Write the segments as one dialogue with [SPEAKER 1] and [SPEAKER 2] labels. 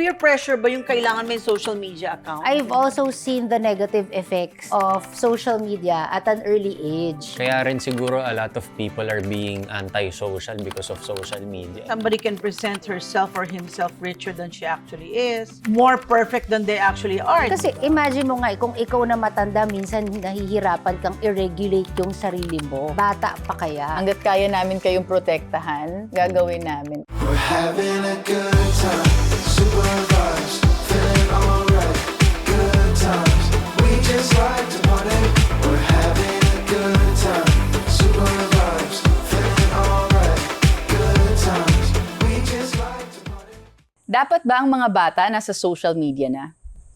[SPEAKER 1] Peer pressure ba yung kailangan may social media account?
[SPEAKER 2] I've also seen the negative effects of social media at an early age.
[SPEAKER 3] Kaya rin siguro a lot of people are being anti-social because of social media.
[SPEAKER 1] Somebody can present herself or himself richer than she actually is, more perfect than they actually are.
[SPEAKER 2] Kasi imagine mo nga, kung ikaw na matanda, minsan nahihirapan kang i-regulate yung sarili mo. Bata pa kaya?
[SPEAKER 4] Hanggat kaya namin kayong protektahan, gagawin namin.
[SPEAKER 5] We're having a good time, super vibes, feeling alright, good times. We just like to party. We're having a good time, super vibes, feeling alright, good times. We just like to party.
[SPEAKER 4] Dapat ba ang mga bata nasa social media na?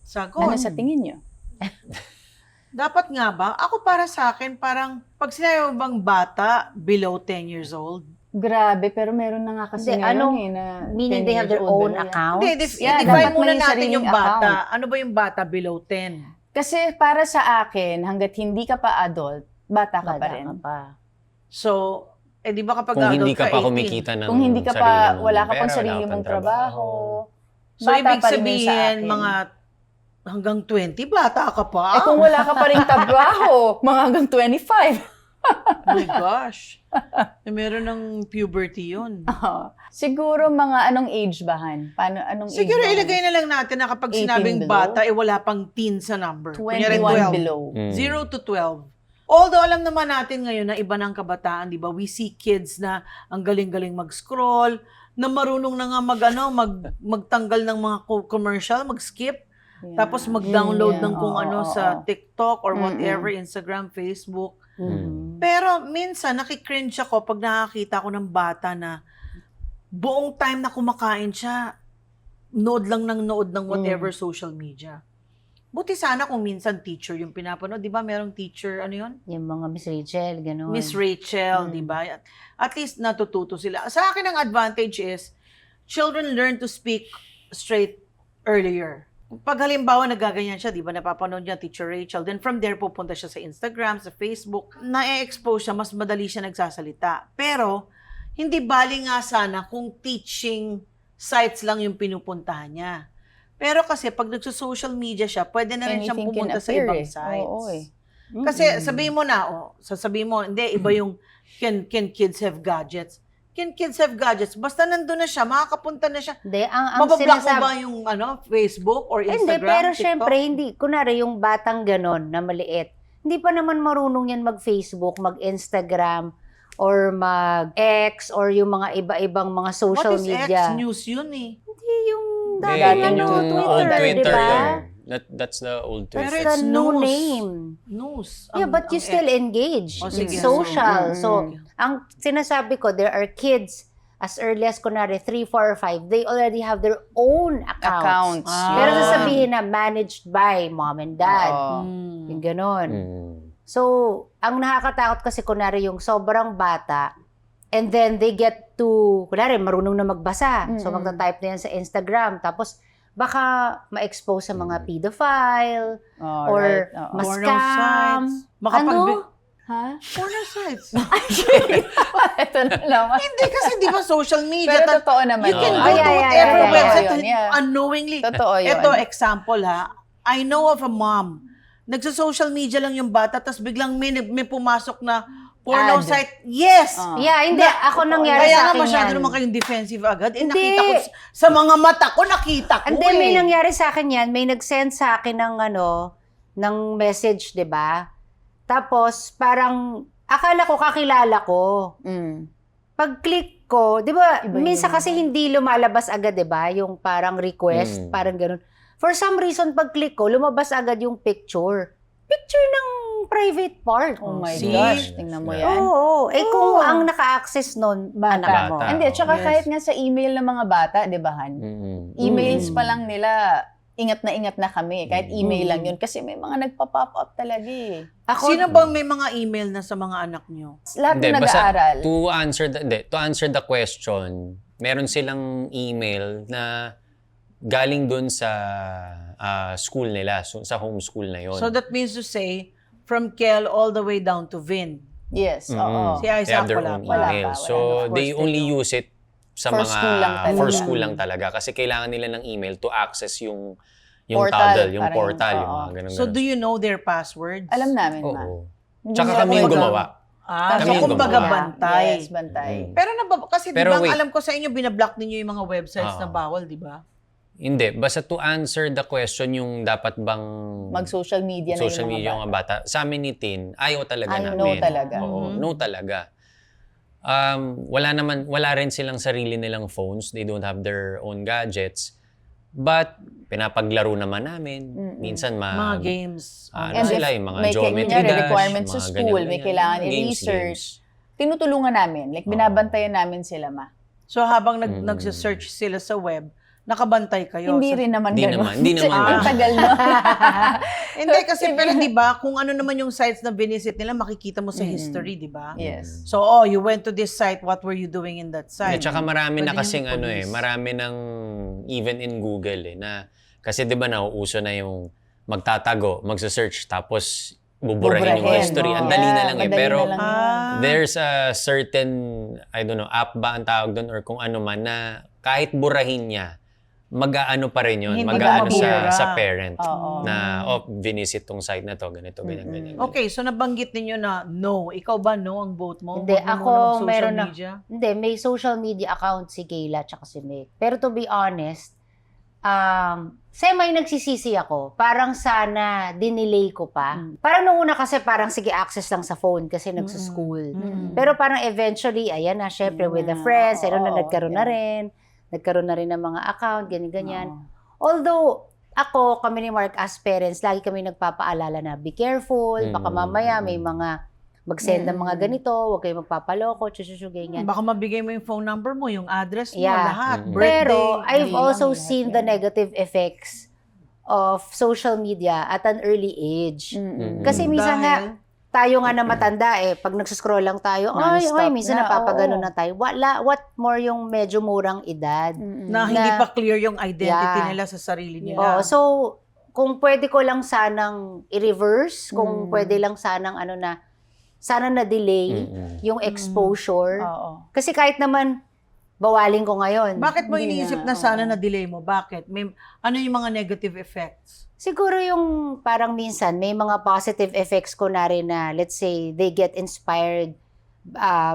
[SPEAKER 1] Sagot.
[SPEAKER 4] Ano sa tingin nyo?
[SPEAKER 1] Dapat nga ba? Ako para sa akin, parang pag sinabi mo bang bata below 10 years old,
[SPEAKER 4] Grabe, pero meron na nga kasi
[SPEAKER 2] Hindi,
[SPEAKER 4] ngayon na
[SPEAKER 2] Meaning
[SPEAKER 4] 10
[SPEAKER 2] they have
[SPEAKER 4] years
[SPEAKER 2] their
[SPEAKER 4] old
[SPEAKER 2] own
[SPEAKER 4] below yan.
[SPEAKER 2] account?
[SPEAKER 1] hindi,
[SPEAKER 4] Yeah,
[SPEAKER 1] define
[SPEAKER 4] dapat
[SPEAKER 1] muna
[SPEAKER 4] may
[SPEAKER 1] natin
[SPEAKER 4] sariling
[SPEAKER 1] yung bata.
[SPEAKER 4] account.
[SPEAKER 1] Ano ba yung bata below 10?
[SPEAKER 4] Kasi para sa akin, hanggat hindi ka pa adult, bata ka pa rin.
[SPEAKER 1] So, di ba kapag
[SPEAKER 3] Kung
[SPEAKER 1] adult
[SPEAKER 3] hindi ka pa
[SPEAKER 1] 18,
[SPEAKER 3] kumikita ng
[SPEAKER 4] Kung hindi ka
[SPEAKER 3] sarili
[SPEAKER 4] pa,
[SPEAKER 3] mong
[SPEAKER 4] wala ka
[SPEAKER 3] pera,
[SPEAKER 4] pang sarili
[SPEAKER 3] wala
[SPEAKER 4] mong
[SPEAKER 3] kang
[SPEAKER 4] trabaho,
[SPEAKER 1] So,
[SPEAKER 4] bata
[SPEAKER 1] ibig
[SPEAKER 4] pa rin yun sa
[SPEAKER 1] sabihin,
[SPEAKER 4] akin.
[SPEAKER 1] mga hanggang 20, bata ka pa?
[SPEAKER 4] Eh kung wala ka pa rin trabaho, mga hanggang 25.
[SPEAKER 1] Oh my gosh. Meron ng puberty yun.
[SPEAKER 4] Siguro mga anong age ba, Han? Paano, anong
[SPEAKER 1] Siguro
[SPEAKER 4] age ba?
[SPEAKER 1] ilagay na lang natin na kapag
[SPEAKER 4] 18
[SPEAKER 1] sinabing
[SPEAKER 4] below?
[SPEAKER 1] bata, wala pang teen sa number.
[SPEAKER 4] 21
[SPEAKER 1] Kunyari 12.
[SPEAKER 4] below.
[SPEAKER 1] 0 to 12. Although alam naman natin ngayon na iba ng kabataan, di ba? We see kids na ang galing-galing mag-scroll, na marunong na nga magtanggal ng mga commercial, mag-skip, tapos mag-download ng kung ano sa TikTok or whatever, Instagram, Facebook. Pero minsan nakikringe ako pag nakakita ko ng bata na buong time na kumakain siya, nood lang ng nood ng whatever social media. Buti sana kung minsan teacher yung pinapanood. Di ba merong teacher, ano yun?
[SPEAKER 2] Yung mga Miss Rachel, gano'n.
[SPEAKER 1] Miss Rachel, di ba? At least natututo sila. Sa akin ang advantage is, children learn to speak straight earlier. Pag halimbawa nagaganyan siya, di ba, napapanood niya Teacher Rachel, then from there pupunta siya sa Instagram, sa Facebook, na-expose siya, mas madali siya nagsasalita. Pero, hindi bali nga sana kung teaching sites lang yung pinupuntahan niya. Pero kasi pag nagso-social media siya, pwede na rin siyang
[SPEAKER 4] Anything can
[SPEAKER 1] pumunta sa
[SPEAKER 4] appear,
[SPEAKER 1] ibang
[SPEAKER 4] eh.
[SPEAKER 1] sites.
[SPEAKER 4] Oo, eh.
[SPEAKER 1] Kasi sabihin mo na, sasabihin mo, hindi, iba yung can kids have gadgets. Can kids have gadgets? Basta nandun na siya, makakapunta na siya.
[SPEAKER 2] Hindi, ang
[SPEAKER 1] Mabablock mo
[SPEAKER 2] sinasabi...
[SPEAKER 1] ba yung Facebook or Instagram,
[SPEAKER 2] Hindi, pero
[SPEAKER 1] TikTok?
[SPEAKER 2] syempre, hindi. Kunwari, yung batang ganon na maliit, hindi pa naman marunong yan mag-Facebook, mag-Instagram, or mag-X, or yung mga iba-ibang mga social
[SPEAKER 1] What is
[SPEAKER 2] media.
[SPEAKER 1] X? News yun eh.
[SPEAKER 2] Hindi, yung
[SPEAKER 3] Hindi,
[SPEAKER 2] dating
[SPEAKER 3] yun
[SPEAKER 2] ano,
[SPEAKER 3] yung
[SPEAKER 2] Twitter,
[SPEAKER 3] old
[SPEAKER 2] di
[SPEAKER 3] Twitter
[SPEAKER 2] ba?
[SPEAKER 3] yun. That's the old
[SPEAKER 1] Pero
[SPEAKER 3] Twitter.
[SPEAKER 2] It's
[SPEAKER 1] it's
[SPEAKER 2] the new
[SPEAKER 1] news.
[SPEAKER 2] name.
[SPEAKER 1] News.
[SPEAKER 2] Yeah, but you still engage.
[SPEAKER 1] Oh,
[SPEAKER 2] It's
[SPEAKER 1] sige.
[SPEAKER 2] social. So, ang sinasabi ko, there are kids as early as, kunwari, 3, 4, or 5, they already have their own accounts. Pero
[SPEAKER 1] Ah.
[SPEAKER 2] sasabihin na managed by mom and dad.
[SPEAKER 1] Hmm.
[SPEAKER 2] Yung ganon.
[SPEAKER 3] Mm.
[SPEAKER 2] So, ang nakakatakot kasi, kunwari, yung sobrang bata, and then they get to, kunwari, marunong na magbasa. So, magta-type na yan sa Instagram. Tapos, baka ma-expose sa mga pedophile, or
[SPEAKER 1] Porno
[SPEAKER 2] ma-scam.
[SPEAKER 1] sites. Makapag-
[SPEAKER 4] Ha?
[SPEAKER 1] Porno sites.
[SPEAKER 4] Ito na naman.
[SPEAKER 1] Hindi kasi di ba social media.
[SPEAKER 4] Pero totoo naman.
[SPEAKER 1] You can
[SPEAKER 4] yun.
[SPEAKER 1] go to whatever
[SPEAKER 4] yeah,
[SPEAKER 1] website
[SPEAKER 4] yun, yeah.
[SPEAKER 1] unknowingly.
[SPEAKER 4] Totoo yun.
[SPEAKER 1] Ito, example ha. I know of a mom. Nagsa-social media lang yung bata, tapos biglang may pumasok na porno
[SPEAKER 4] Ad.
[SPEAKER 1] site. Yes!
[SPEAKER 2] Yeah, hindi. Ako nangyari
[SPEAKER 1] Kaya
[SPEAKER 2] sa
[SPEAKER 1] nga
[SPEAKER 2] akin
[SPEAKER 1] masyado
[SPEAKER 2] yan.
[SPEAKER 1] naman kayong defensive agad.
[SPEAKER 2] Hindi.
[SPEAKER 1] Nakita ko, sa mga mata ko, nakita ko
[SPEAKER 2] Hindi, may
[SPEAKER 1] eh.
[SPEAKER 2] nangyari sa akin yan. May nag-send sa akin ng ng message, 'di ba? Tapos parang akala ko kakilala ko. Pag-click ko, 'di ba?
[SPEAKER 4] Iba
[SPEAKER 2] Minsan
[SPEAKER 4] yun.
[SPEAKER 2] kasi hindi lumalabas agad, 'di ba? Yung parang request, parang gano'n. For some reason, pag-click ko, lumabas agad yung picture. Picture ng private part.
[SPEAKER 4] Oh my
[SPEAKER 1] See?
[SPEAKER 4] gosh, tingnan mo yan.
[SPEAKER 2] Oo. Kung ang naka-access nun, anak mo.
[SPEAKER 3] Bata.
[SPEAKER 4] Hindi, tsaka
[SPEAKER 1] Yes.
[SPEAKER 4] kahit nga sa email ng mga bata, di ba, Han? Emails pa lang nila, ingat na kami. Kahit email lang yun. Kasi may mga nagpa-pop up talaga eh.
[SPEAKER 1] Sino bang may mga email na sa mga anak nyo?
[SPEAKER 4] Lahat
[SPEAKER 3] Hindi,
[SPEAKER 4] na
[SPEAKER 3] basta
[SPEAKER 4] nag-aaral.
[SPEAKER 3] to answer the question, meron silang email na galing dun sa school nila, sa homeschool na yon.
[SPEAKER 1] So that means to say, from Kel all the way down to Vin.
[SPEAKER 4] Yes, oo.
[SPEAKER 1] Si
[SPEAKER 3] They
[SPEAKER 1] Isaac
[SPEAKER 3] have their
[SPEAKER 1] wala
[SPEAKER 3] own
[SPEAKER 1] pa.
[SPEAKER 3] email.
[SPEAKER 4] Wala pa,
[SPEAKER 3] So
[SPEAKER 4] of course
[SPEAKER 3] they
[SPEAKER 4] they
[SPEAKER 3] only
[SPEAKER 4] don't.
[SPEAKER 3] use it sa
[SPEAKER 4] For
[SPEAKER 3] mga
[SPEAKER 4] school lang talaga.
[SPEAKER 3] for school lang talaga kasi kailangan nila ng email to access yung
[SPEAKER 4] Portal,
[SPEAKER 3] Toddle, yung
[SPEAKER 4] parang
[SPEAKER 3] portal,
[SPEAKER 4] yung-
[SPEAKER 3] yung
[SPEAKER 4] oo.
[SPEAKER 3] mga ganun.
[SPEAKER 1] So, do you know their passwords?
[SPEAKER 4] Alam namin, ma.
[SPEAKER 3] Oo.
[SPEAKER 4] Hindi
[SPEAKER 3] Tsaka
[SPEAKER 4] nila
[SPEAKER 3] kami yung
[SPEAKER 4] pwede-
[SPEAKER 3] gumawa.
[SPEAKER 1] Ah,
[SPEAKER 3] Kami
[SPEAKER 1] so
[SPEAKER 3] yung
[SPEAKER 1] kumbaga
[SPEAKER 3] gumawa.
[SPEAKER 1] bantay.
[SPEAKER 4] Yes, bantay.
[SPEAKER 1] Pero kasi di
[SPEAKER 3] Pero
[SPEAKER 1] ba, ang
[SPEAKER 3] wait.
[SPEAKER 1] alam ko sa inyo, binablock ninyo yung mga websites na
[SPEAKER 3] Oo.
[SPEAKER 1] bawal, di ba?
[SPEAKER 3] Hindi, basta to answer the question yung dapat bang
[SPEAKER 4] Mag-social media na
[SPEAKER 3] social
[SPEAKER 4] yung
[SPEAKER 3] media
[SPEAKER 4] mga
[SPEAKER 3] yung mga bata. Sa amin ni Tin, ayaw talaga
[SPEAKER 4] Ay,
[SPEAKER 3] namin.
[SPEAKER 4] no talaga.
[SPEAKER 3] Oo,
[SPEAKER 1] Mhm.
[SPEAKER 3] no talaga. Wala rin silang sarili nilang phones. They don't have their own gadgets. But, pinapaglaro naman namin. Minsan,
[SPEAKER 1] Mga games.
[SPEAKER 3] ano
[SPEAKER 4] And
[SPEAKER 3] sila,
[SPEAKER 4] if
[SPEAKER 3] yung mga
[SPEAKER 4] may
[SPEAKER 3] geometry
[SPEAKER 4] kunyari,
[SPEAKER 3] dash,
[SPEAKER 4] requirements sa
[SPEAKER 3] mga
[SPEAKER 4] school,
[SPEAKER 3] ganyan-ganyan.
[SPEAKER 4] may kailangan
[SPEAKER 3] Games,
[SPEAKER 4] i-research.
[SPEAKER 3] games.
[SPEAKER 4] Tinutulungan namin. Like, binabantayan namin sila, ma.
[SPEAKER 1] So, habang nagse-search sila sa web, nakabantay kayo.
[SPEAKER 4] Hindi
[SPEAKER 1] So,
[SPEAKER 4] rin naman
[SPEAKER 3] Hindi
[SPEAKER 4] ganun.
[SPEAKER 3] naman, hindi naman
[SPEAKER 4] Ang
[SPEAKER 3] ganun.
[SPEAKER 4] tagal na.
[SPEAKER 1] Hindi, kasi pero di ba, kung ano naman yung sites na binisit nila, makikita mo sa history, di ba?
[SPEAKER 4] Yes.
[SPEAKER 1] So, you went to this site, what were you doing in that
[SPEAKER 3] At
[SPEAKER 1] site?
[SPEAKER 3] saka marami na
[SPEAKER 1] Pwede
[SPEAKER 3] kasing
[SPEAKER 1] yung
[SPEAKER 3] ano
[SPEAKER 1] police.
[SPEAKER 3] marami ng even in Google na kasi 'di ba nauuso na yung magtatago, magse-search tapos buburahin yung
[SPEAKER 4] Buburahin,
[SPEAKER 3] history.
[SPEAKER 4] oo.
[SPEAKER 3] Ang dali na
[SPEAKER 4] Yeah,
[SPEAKER 3] lang
[SPEAKER 4] madali
[SPEAKER 3] pero
[SPEAKER 4] na lang yun.
[SPEAKER 3] there's a certain I don't know, app ba ang tawag doon or kung ano man na kahit burahin niya, mag-aano pa rin yun,
[SPEAKER 1] Hindi
[SPEAKER 3] mag-aano
[SPEAKER 1] ka mabura.
[SPEAKER 3] sa parent
[SPEAKER 4] Oo.
[SPEAKER 3] na visit tong site na to, ganito, ganyan, ganyan.
[SPEAKER 1] Okay, so nabanggit ninyo na no. Ikaw ba no ang vote mo?
[SPEAKER 2] Hindi,
[SPEAKER 1] Huwag mo
[SPEAKER 2] ako
[SPEAKER 1] muna mag-social
[SPEAKER 2] meron na-
[SPEAKER 1] media?
[SPEAKER 2] Hindi, may social media account si Kayla tsaka si Meg. Pero to be honest, semi-nagsisisi ako. Parang sana dinelay ko pa. Parang nung una kasi parang sige access lang sa phone kasi nagsa-school. Pero parang eventually, ayan na, syempre with the friends, ayun na,
[SPEAKER 4] Oo,
[SPEAKER 2] nagkaroon na
[SPEAKER 4] yeah.
[SPEAKER 2] rin. Nagkaroon na rin ng mga account, ganyan-ganyan.
[SPEAKER 4] Oo.
[SPEAKER 2] Although, kami ni Mark as parents, lagi kami nagpapaalala na be careful, baka mamaya may mga mag-send ng mga ganito, huwag kayo magpapaloko, ganyan.
[SPEAKER 1] Baka mabigay mo yung phone number mo, yung address mo,
[SPEAKER 2] Yeah.
[SPEAKER 1] lahat.
[SPEAKER 3] Mm-mm.
[SPEAKER 1] Birthday.
[SPEAKER 2] Pero I've
[SPEAKER 1] hindi
[SPEAKER 2] also
[SPEAKER 1] lang.
[SPEAKER 2] seen the negative effects of social media at an early age. Kasi minsan nga,
[SPEAKER 1] Dahil?
[SPEAKER 2] tayo nga na matanda pag nagsascroll lang tayo,
[SPEAKER 4] Non-stop
[SPEAKER 2] minsan
[SPEAKER 4] na,
[SPEAKER 2] napapagano
[SPEAKER 4] oo.
[SPEAKER 2] na tayo. What more yung medyo murang edad.
[SPEAKER 1] Na hindi pa clear yung identity
[SPEAKER 2] Yeah.
[SPEAKER 1] nila sa sarili nila.
[SPEAKER 2] Oh, so, kung pwede ko lang sanang i-reverse, kung pwede lang sanang sana na-delay yung exposure.
[SPEAKER 4] Oo.
[SPEAKER 2] Kasi kahit naman, bawalin ko ngayon.
[SPEAKER 1] Bakit mo
[SPEAKER 4] Hindi
[SPEAKER 1] iniisip
[SPEAKER 4] na,
[SPEAKER 1] na sana
[SPEAKER 4] oo.
[SPEAKER 1] na-delay mo? Bakit? Ano yung mga negative effects?
[SPEAKER 2] Siguro yung parang minsan may mga positive effects ko na rin na let's say they get inspired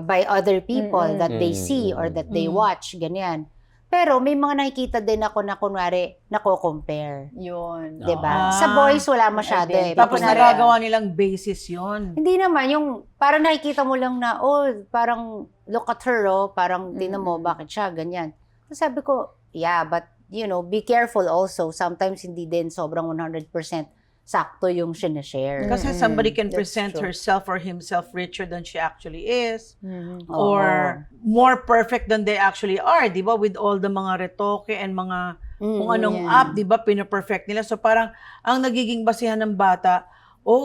[SPEAKER 2] by other people that they see or that they watch, ganyan. Pero may mga nakikita din ako na kunwari nako-compare.
[SPEAKER 4] Yun.
[SPEAKER 2] 'Di
[SPEAKER 1] Ah.
[SPEAKER 2] ba? Sa boys wala masyado eh.
[SPEAKER 1] Tapos
[SPEAKER 2] Kunwari,
[SPEAKER 1] nagagawa nilang basis yon.
[SPEAKER 2] hindi naman yung parang nakikita mo lang na parang look at her parang tingnan mo bakit siya ganyan. So sabi ko, yeah, but be careful also. Sometimes hindi din sobrang 100% sakto yung sinashare.
[SPEAKER 1] Kasi somebody can
[SPEAKER 2] That's
[SPEAKER 1] present
[SPEAKER 2] true.
[SPEAKER 1] herself or himself richer than she actually is.
[SPEAKER 2] Oo.
[SPEAKER 1] Or more perfect than they actually are, di ba? With all the mga retoke and mga kung anong app, di ba? Pina-perfect nila. So parang ang nagiging basihan ng bata,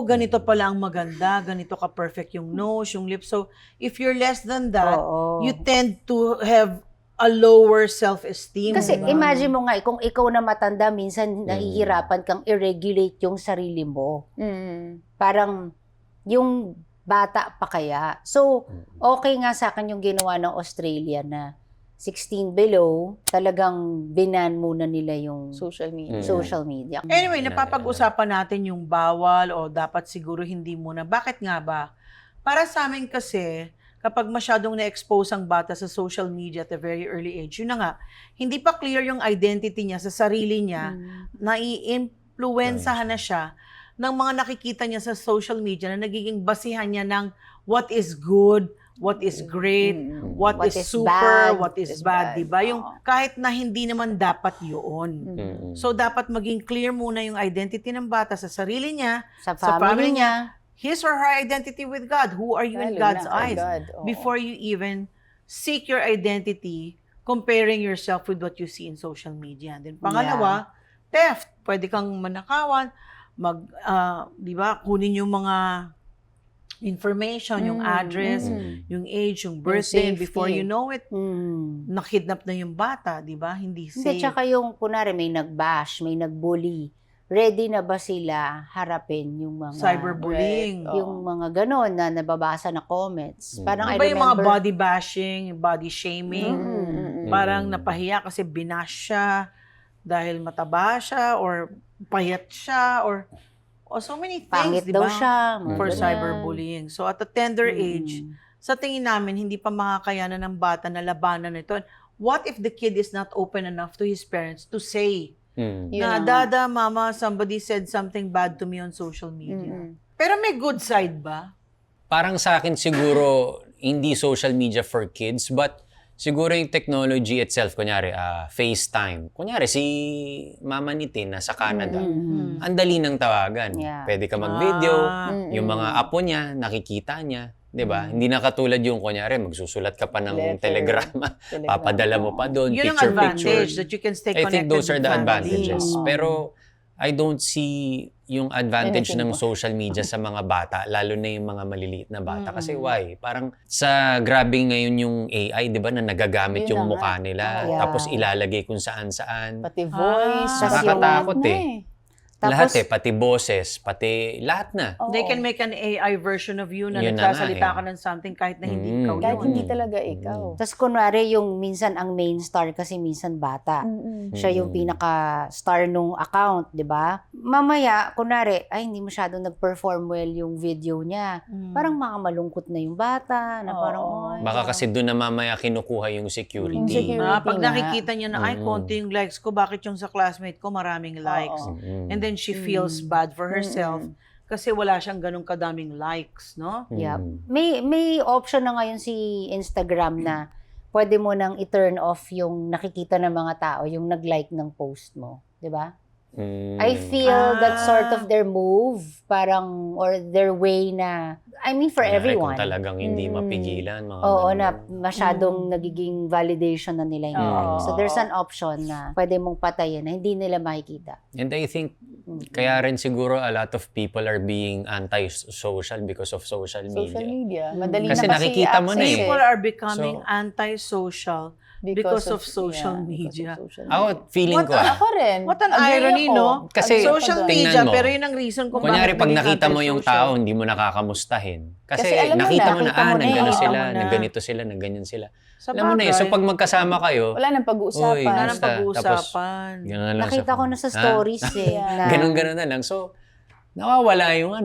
[SPEAKER 1] ganito pala ang maganda, ganito ka-perfect yung nose, yung lips. So if you're less than that,
[SPEAKER 2] Oo.
[SPEAKER 1] you tend to have a lower self-esteem.
[SPEAKER 2] Kasi
[SPEAKER 1] di ba?
[SPEAKER 2] imagine mo nga, kung ikaw na matanda, minsan nahihirapan kang i-regulate yung sarili mo. Parang yung bata pa kaya. So, okay nga sa akin yung ginawa ng Australia na 16 below, talagang binan muna nila yung
[SPEAKER 4] Social media.
[SPEAKER 2] social media.
[SPEAKER 1] Anyway, napapag-usapan natin yung bawal o dapat siguro hindi muna. Bakit nga ba? Para sa amin kasi, kapag masyadong na-expose ang bata sa social media at a very early age, yun na nga, hindi pa clear yung identity niya sa sarili niya, nai-influensahan na siya ng mga nakikita niya sa social media na nagiging basihan niya ng what is good, what is great, what
[SPEAKER 2] What
[SPEAKER 1] is
[SPEAKER 2] is
[SPEAKER 1] super,
[SPEAKER 2] bad,
[SPEAKER 1] what is
[SPEAKER 4] is
[SPEAKER 1] bad,
[SPEAKER 4] bad.
[SPEAKER 1] di ba? Yung
[SPEAKER 4] Oo.
[SPEAKER 1] kahit na hindi naman dapat yun. So, dapat maging clear muna yung identity ng bata sa sarili niya,
[SPEAKER 2] Sa
[SPEAKER 1] sa family
[SPEAKER 2] family niya.
[SPEAKER 1] his or her identity with God. Who are you in
[SPEAKER 4] Lalo
[SPEAKER 1] God's
[SPEAKER 4] na kay
[SPEAKER 1] eyes?
[SPEAKER 4] God, oo.
[SPEAKER 1] Before you even seek your identity, comparing yourself with what you see in social media. And then, pangalawa, theft. Pwede kang manakawan, di ba, kunin yung mga information, yung address, yung age, yung birthday, and
[SPEAKER 4] safety.
[SPEAKER 1] before you know it,
[SPEAKER 2] Mm.
[SPEAKER 1] nakidnap na yung bata, di ba? Hindi
[SPEAKER 2] Hindi,
[SPEAKER 1] safe.
[SPEAKER 2] tsaka yung, kunwari, may nag-bash, may nag-bully. Ready na ba sila harapin yung mga...
[SPEAKER 1] Cyberbullying.
[SPEAKER 4] Correct.
[SPEAKER 2] yung mga ganon na nababasa na comments. Parang
[SPEAKER 1] Di
[SPEAKER 2] I
[SPEAKER 1] ba yung mga
[SPEAKER 2] remember...
[SPEAKER 1] body bashing, body shaming, Parang napahiya kasi binash siya dahil mataba siya or payat siya or so many things,
[SPEAKER 2] Pangit
[SPEAKER 1] di
[SPEAKER 2] daw
[SPEAKER 1] ba?
[SPEAKER 2] siya. mga
[SPEAKER 1] For
[SPEAKER 2] ganyan.
[SPEAKER 1] cyberbullying. So at a tender age, sa tingin namin, hindi pa makakayanan ng bata na labanan ito. What if the kid is not open enough to his parents to say
[SPEAKER 3] Mm.
[SPEAKER 4] Yun
[SPEAKER 1] na,
[SPEAKER 4] ang-
[SPEAKER 1] Dada, Mama, somebody said something bad to me on social media. Pero may good side ba?
[SPEAKER 3] Parang sa akin siguro, hindi social media for kids, but siguro yung technology itself, kunyari, FaceTime. Kunyari, si Mama ni Tin nasa Canada, ang dali ng tawagan.
[SPEAKER 2] Yeah.
[SPEAKER 3] Pwede ka mag-video,
[SPEAKER 1] Ah.
[SPEAKER 3] yung mga apo niya, nakikita niya. 'Di ba? Hindi na katulad yung, kunyari, magsusulat ka pa ng
[SPEAKER 4] Letter.
[SPEAKER 3] telegrama,
[SPEAKER 4] Telegram.
[SPEAKER 3] papadala mo pa doon,
[SPEAKER 1] Yun ang
[SPEAKER 3] picture.
[SPEAKER 1] advantage that you can stay
[SPEAKER 3] I
[SPEAKER 1] connected
[SPEAKER 3] think those are
[SPEAKER 1] with
[SPEAKER 3] the
[SPEAKER 1] family.
[SPEAKER 3] advantages.
[SPEAKER 4] Oo.
[SPEAKER 3] Pero I don't see yung advantage
[SPEAKER 4] Anything
[SPEAKER 3] ng
[SPEAKER 4] po.
[SPEAKER 3] social media sa mga bata, lalo na yung mga maliliit na bata. Kasi why? Parang sa grabe ngayon yung AI, di ba, na nagagamit
[SPEAKER 4] Yun
[SPEAKER 3] yung
[SPEAKER 4] na
[SPEAKER 3] mukha
[SPEAKER 4] nga.
[SPEAKER 3] nila,
[SPEAKER 2] Yeah.
[SPEAKER 3] tapos ilalagay kung saan-saan.
[SPEAKER 4] Pati voice.
[SPEAKER 1] Ah,
[SPEAKER 4] pati
[SPEAKER 3] nakakatakot
[SPEAKER 4] lahat na
[SPEAKER 3] eh.
[SPEAKER 2] Tapos,
[SPEAKER 3] Lahat pati boses, pati lahat na.
[SPEAKER 4] Oo.
[SPEAKER 1] They can make an AI version of you na
[SPEAKER 3] Yun na nga
[SPEAKER 1] nagsasalita
[SPEAKER 3] eh.
[SPEAKER 1] ka ng something kahit na hindi
[SPEAKER 3] Mm.
[SPEAKER 1] ikaw
[SPEAKER 4] Kahit
[SPEAKER 1] yun.
[SPEAKER 4] hindi talaga ikaw.
[SPEAKER 2] tapos kunwari yung minsan ang main star kasi minsan bata. Siya yung pinaka-star nung account, di ba? Mamaya, kunwari, ay hindi masyadong nag-perform well yung video niya. Parang makamalungkot na yung bata, na parang,
[SPEAKER 4] Oo.
[SPEAKER 2] "Ay,
[SPEAKER 3] Baka kasi doon na mamaya kinukuha yung security.
[SPEAKER 4] Yung security.
[SPEAKER 1] Pag
[SPEAKER 4] nga.
[SPEAKER 1] nakikita niya na, ay, konti yung likes ko, bakit yung sa classmate ko maraming likes?
[SPEAKER 4] Oo.
[SPEAKER 3] Mm.
[SPEAKER 1] And then she feels bad for herself kasi wala siyang ganong kadaming likes, no?
[SPEAKER 2] Yeah.
[SPEAKER 3] Mm.
[SPEAKER 2] May option na ngayon si Instagram na pwede mo nang i-turn off yung nakikita ng mga tao, yung nag-like ng post mo. Di ba?
[SPEAKER 3] Mm.
[SPEAKER 2] I feel that's sort
[SPEAKER 1] Ah.
[SPEAKER 2] of their move, parang, or their way na, I mean, for
[SPEAKER 3] Kunwari,
[SPEAKER 2] everyone.
[SPEAKER 3] Kung talagang hindi mapigilan. Mga
[SPEAKER 2] Oo,
[SPEAKER 3] ganun.
[SPEAKER 2] na masyadong nagiging validation na nila yung
[SPEAKER 3] Oo.
[SPEAKER 2] like. So there's an option na pwede mong patayin na hindi nila makikita.
[SPEAKER 3] And I think, kaya rin siguro a lot of people are being anti-social because of social media.
[SPEAKER 4] Social media. Madali
[SPEAKER 3] Kasi
[SPEAKER 4] na kasi
[SPEAKER 3] nakikita mo na
[SPEAKER 4] i-access
[SPEAKER 3] eh.
[SPEAKER 1] People are becoming
[SPEAKER 3] So-
[SPEAKER 1] anti-social because of social media.
[SPEAKER 3] Ako, feeling ko,
[SPEAKER 4] Ako rin.
[SPEAKER 1] What an
[SPEAKER 4] Agree
[SPEAKER 1] irony,
[SPEAKER 4] ako.
[SPEAKER 1] no?
[SPEAKER 3] Kasi,
[SPEAKER 1] Social
[SPEAKER 3] tingnan
[SPEAKER 1] media,
[SPEAKER 3] mo.
[SPEAKER 1] pero yun ang reason kung
[SPEAKER 3] kunyari,
[SPEAKER 1] bakit
[SPEAKER 3] pag
[SPEAKER 1] naging
[SPEAKER 3] nakita mo yung
[SPEAKER 1] anti-social.
[SPEAKER 3] tao, hindi mo nakakamustahin. Kasi,
[SPEAKER 4] Kasi alam mo
[SPEAKER 3] nakita
[SPEAKER 4] na,
[SPEAKER 3] mo na,
[SPEAKER 2] nakita mo na
[SPEAKER 3] naggano
[SPEAKER 2] eh.
[SPEAKER 3] sila,
[SPEAKER 1] Alam mo na.
[SPEAKER 3] nagganito sila, nagganyan sila.
[SPEAKER 1] Sa
[SPEAKER 3] Alam mo na eh. So,
[SPEAKER 1] bagay,
[SPEAKER 3] pag magkasama kayo,
[SPEAKER 4] Wala nang
[SPEAKER 3] Uy,
[SPEAKER 4] pag-uusapan.
[SPEAKER 1] wala nang
[SPEAKER 3] Basta,
[SPEAKER 1] pag-uusapan.
[SPEAKER 3] gano'n na lang
[SPEAKER 2] Nakita ko na sa
[SPEAKER 3] Ha?
[SPEAKER 2] stories eh.
[SPEAKER 4] Yeah.
[SPEAKER 2] na,
[SPEAKER 3] Ganun-ganun na lang. So, nawawala yung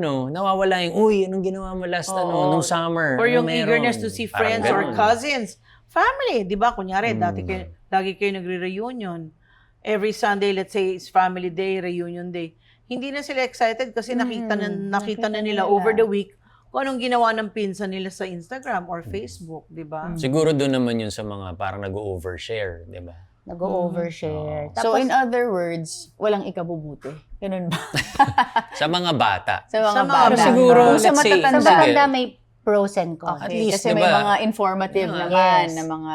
[SPEAKER 3] uy, anong ginawa mo last
[SPEAKER 1] Oo.
[SPEAKER 3] nung summer?
[SPEAKER 1] Or
[SPEAKER 3] Ano
[SPEAKER 1] yung
[SPEAKER 3] meron?
[SPEAKER 1] eagerness to see
[SPEAKER 3] Parang
[SPEAKER 1] friends or
[SPEAKER 3] ganun.
[SPEAKER 1] cousins. Family, di ba? Kunyari,
[SPEAKER 3] Mm.
[SPEAKER 1] lagi kayo nagre-reunion. Every Sunday, let's say, it's family day, reunion day. Hindi na sila excited kasi nakita na nila over the week kung anong ginawa ng pinsan nila sa Instagram or Facebook, di ba?
[SPEAKER 3] Siguro doon naman yun sa mga parang nag-overshare, di ba?
[SPEAKER 2] nag-overshare.
[SPEAKER 4] So, in other words, walang ikabubuti. Ganun ba?
[SPEAKER 3] Sa mga bata.
[SPEAKER 4] Sa mga
[SPEAKER 1] Sa mga
[SPEAKER 4] bata.
[SPEAKER 1] bata.
[SPEAKER 3] Siguro,
[SPEAKER 4] Kung sa
[SPEAKER 3] let's say,
[SPEAKER 2] sa
[SPEAKER 4] matatanda.
[SPEAKER 2] matanda may pros and cons.
[SPEAKER 3] At
[SPEAKER 4] Okay,
[SPEAKER 3] least,
[SPEAKER 4] kasi
[SPEAKER 3] diba?
[SPEAKER 4] may mga informative
[SPEAKER 3] Yeah.
[SPEAKER 4] naman
[SPEAKER 2] Yes.
[SPEAKER 4] na mga...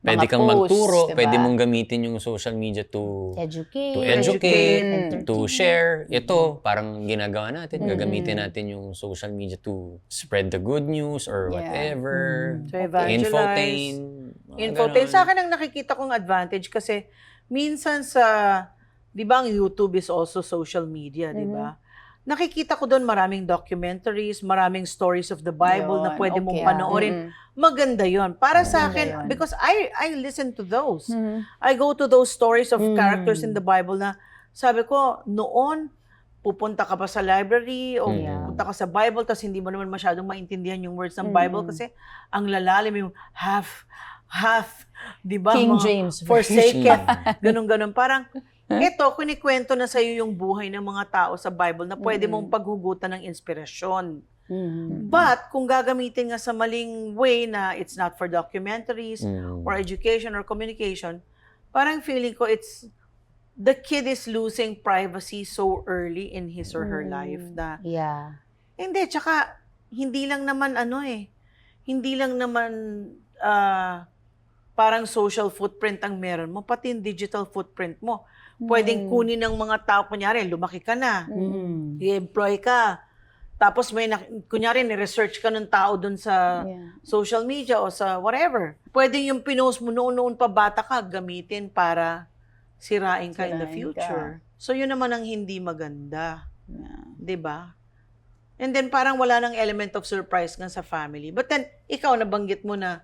[SPEAKER 3] Pwede
[SPEAKER 4] mga
[SPEAKER 3] kang
[SPEAKER 4] posts,
[SPEAKER 3] magturo,
[SPEAKER 4] diba?
[SPEAKER 3] pwede mong gamitin yung social media to
[SPEAKER 2] Educate.
[SPEAKER 3] educate, to
[SPEAKER 2] entertain.
[SPEAKER 3] share. Ito, parang ginagawa natin. Gagamitin natin yung social media to spread the good news or
[SPEAKER 4] Yeah.
[SPEAKER 3] whatever.
[SPEAKER 1] To evangelize.
[SPEAKER 3] Infotain. mga
[SPEAKER 1] Infotain.
[SPEAKER 3] ganon.
[SPEAKER 1] Sa akin ang nakikita kong advantage kasi minsan sa, di ba ang YouTube is also social media, di ba? Nakikita ko doon maraming documentaries, maraming stories of the Bible na
[SPEAKER 4] Yun,
[SPEAKER 1] pwede mong
[SPEAKER 4] okay.
[SPEAKER 1] panoorin. Maganda yon para sa
[SPEAKER 4] Maganda
[SPEAKER 1] akin,
[SPEAKER 4] yun.
[SPEAKER 1] because I listen to those. I go to those stories of characters in the Bible na sabi ko, noon, pupunta ka pa sa library o pupunta ka sa Bible tapos hindi mo naman masyadong maintindihan yung words ng Bible kasi ang lalalim yung half, di ba?
[SPEAKER 4] King
[SPEAKER 1] Mga
[SPEAKER 4] James
[SPEAKER 1] Forsaken. Ganun-ganun. Parang, ito, kinikwento na sa'yo yung buhay ng mga tao sa Bible na pwede mong paghugutan ng inspirasyon. But, kung gagamitin nga sa maling way na it's not for documentaries or education or communication, parang feeling ko it's, the kid is losing privacy so early in his or her life na,
[SPEAKER 2] Yeah.
[SPEAKER 1] hindi, tsaka, hindi lang naman hindi lang naman parang social footprint ang meron mo, pati yung digital footprint mo. Pwedeng kunin ng mga tao, kunyari, lumaki ka na, i-employ ka, tapos may, kunyari, ni-research ka ng tao dun sa social media o sa whatever. Pwedeng yung pinost mo noon pa bata ka, gamitin para sirain ka in the
[SPEAKER 4] Sirain
[SPEAKER 1] future. So, yun naman ang hindi maganda. 'Di ba? And then, parang wala nang element of surprise nga sa family. But then, ikaw, nabanggit mo na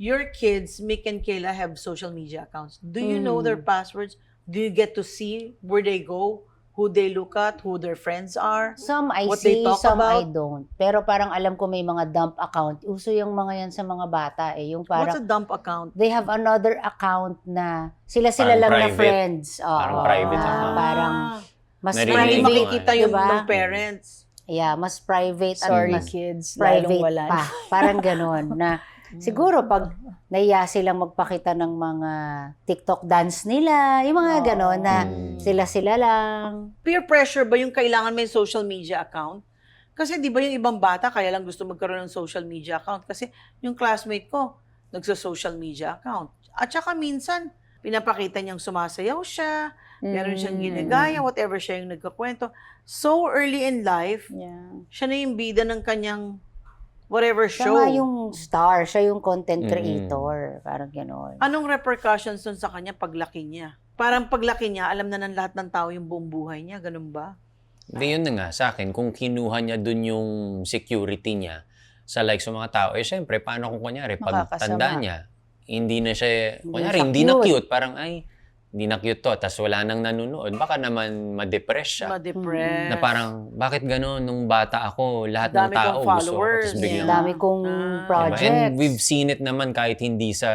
[SPEAKER 1] your kids, Mick and Kayla, have social media accounts. Do you know their passwords? Do you get to see where they go, who they look at, who their friends are?
[SPEAKER 2] Some I
[SPEAKER 1] What they
[SPEAKER 2] see,
[SPEAKER 1] talk
[SPEAKER 2] some I
[SPEAKER 1] about?
[SPEAKER 2] don't. Pero parang alam ko may mga dump account. Uso yung mga yan sa mga bata eh. Yung
[SPEAKER 1] What's
[SPEAKER 2] parang
[SPEAKER 1] a dump account?
[SPEAKER 2] they have another account na sila-sila
[SPEAKER 3] Parang
[SPEAKER 2] lang na
[SPEAKER 3] private.
[SPEAKER 2] friends. Oo,
[SPEAKER 3] Parang private
[SPEAKER 2] na
[SPEAKER 3] account.
[SPEAKER 2] Parang mas
[SPEAKER 3] Narinig
[SPEAKER 1] Hindi
[SPEAKER 3] ko
[SPEAKER 2] private.
[SPEAKER 1] makikita yung
[SPEAKER 2] diba?
[SPEAKER 1] ng parents.
[SPEAKER 2] Yeah, mas private at
[SPEAKER 4] Sorry
[SPEAKER 2] mas
[SPEAKER 4] kids,
[SPEAKER 2] private
[SPEAKER 4] lalong wala.
[SPEAKER 2] pa. Parang ganon na siguro pag nahiya silang magpakita ng mga TikTok dance nila, yung mga ganon na sila-sila lang.
[SPEAKER 1] Peer pressure ba yung kailangan may social media account? Kasi di ba yung ibang bata kaya lang gusto magkaroon ng social media account? Kasi yung classmate ko, nagsa-social media account. At saka minsan, pinapakita niyang sumasayaw siya, meron siyang ginagaya, whatever siya yung nagkakwento. So early in life,
[SPEAKER 4] Yeah.
[SPEAKER 1] siya na yung bida ng kanyang whatever
[SPEAKER 2] Siya
[SPEAKER 1] show.
[SPEAKER 2] nga yung star, siya yung content creator. Parang ganon.
[SPEAKER 1] Anong repercussions dun sa kanya paglaki niya? Parang paglaki niya, alam na ng lahat ng tao yung buong buhay niya, ganun ba?
[SPEAKER 3] Hindi, yun na nga sa akin, kung kinuha niya dun yung security niya sa like sa mga tao, eh syempre, paano kung kunyari, pag
[SPEAKER 4] Makakasama.
[SPEAKER 3] tanda niya, hindi na siya,
[SPEAKER 2] Hindi
[SPEAKER 3] kunyari,
[SPEAKER 2] siya
[SPEAKER 3] hindi na
[SPEAKER 2] cute.
[SPEAKER 3] cute, parang ay, hindi na cute to, tas wala nang nanonood, baka naman ma-depress siya.
[SPEAKER 1] Ma-depress.
[SPEAKER 3] Na parang, bakit gano'n, nung bata ako, lahat ng
[SPEAKER 1] Dami kong
[SPEAKER 3] tao gusto ko,
[SPEAKER 1] followers.
[SPEAKER 3] tas biglang,
[SPEAKER 2] Ang dami kong
[SPEAKER 1] Ah.
[SPEAKER 2] projects.
[SPEAKER 3] And we've seen it naman kahit hindi sa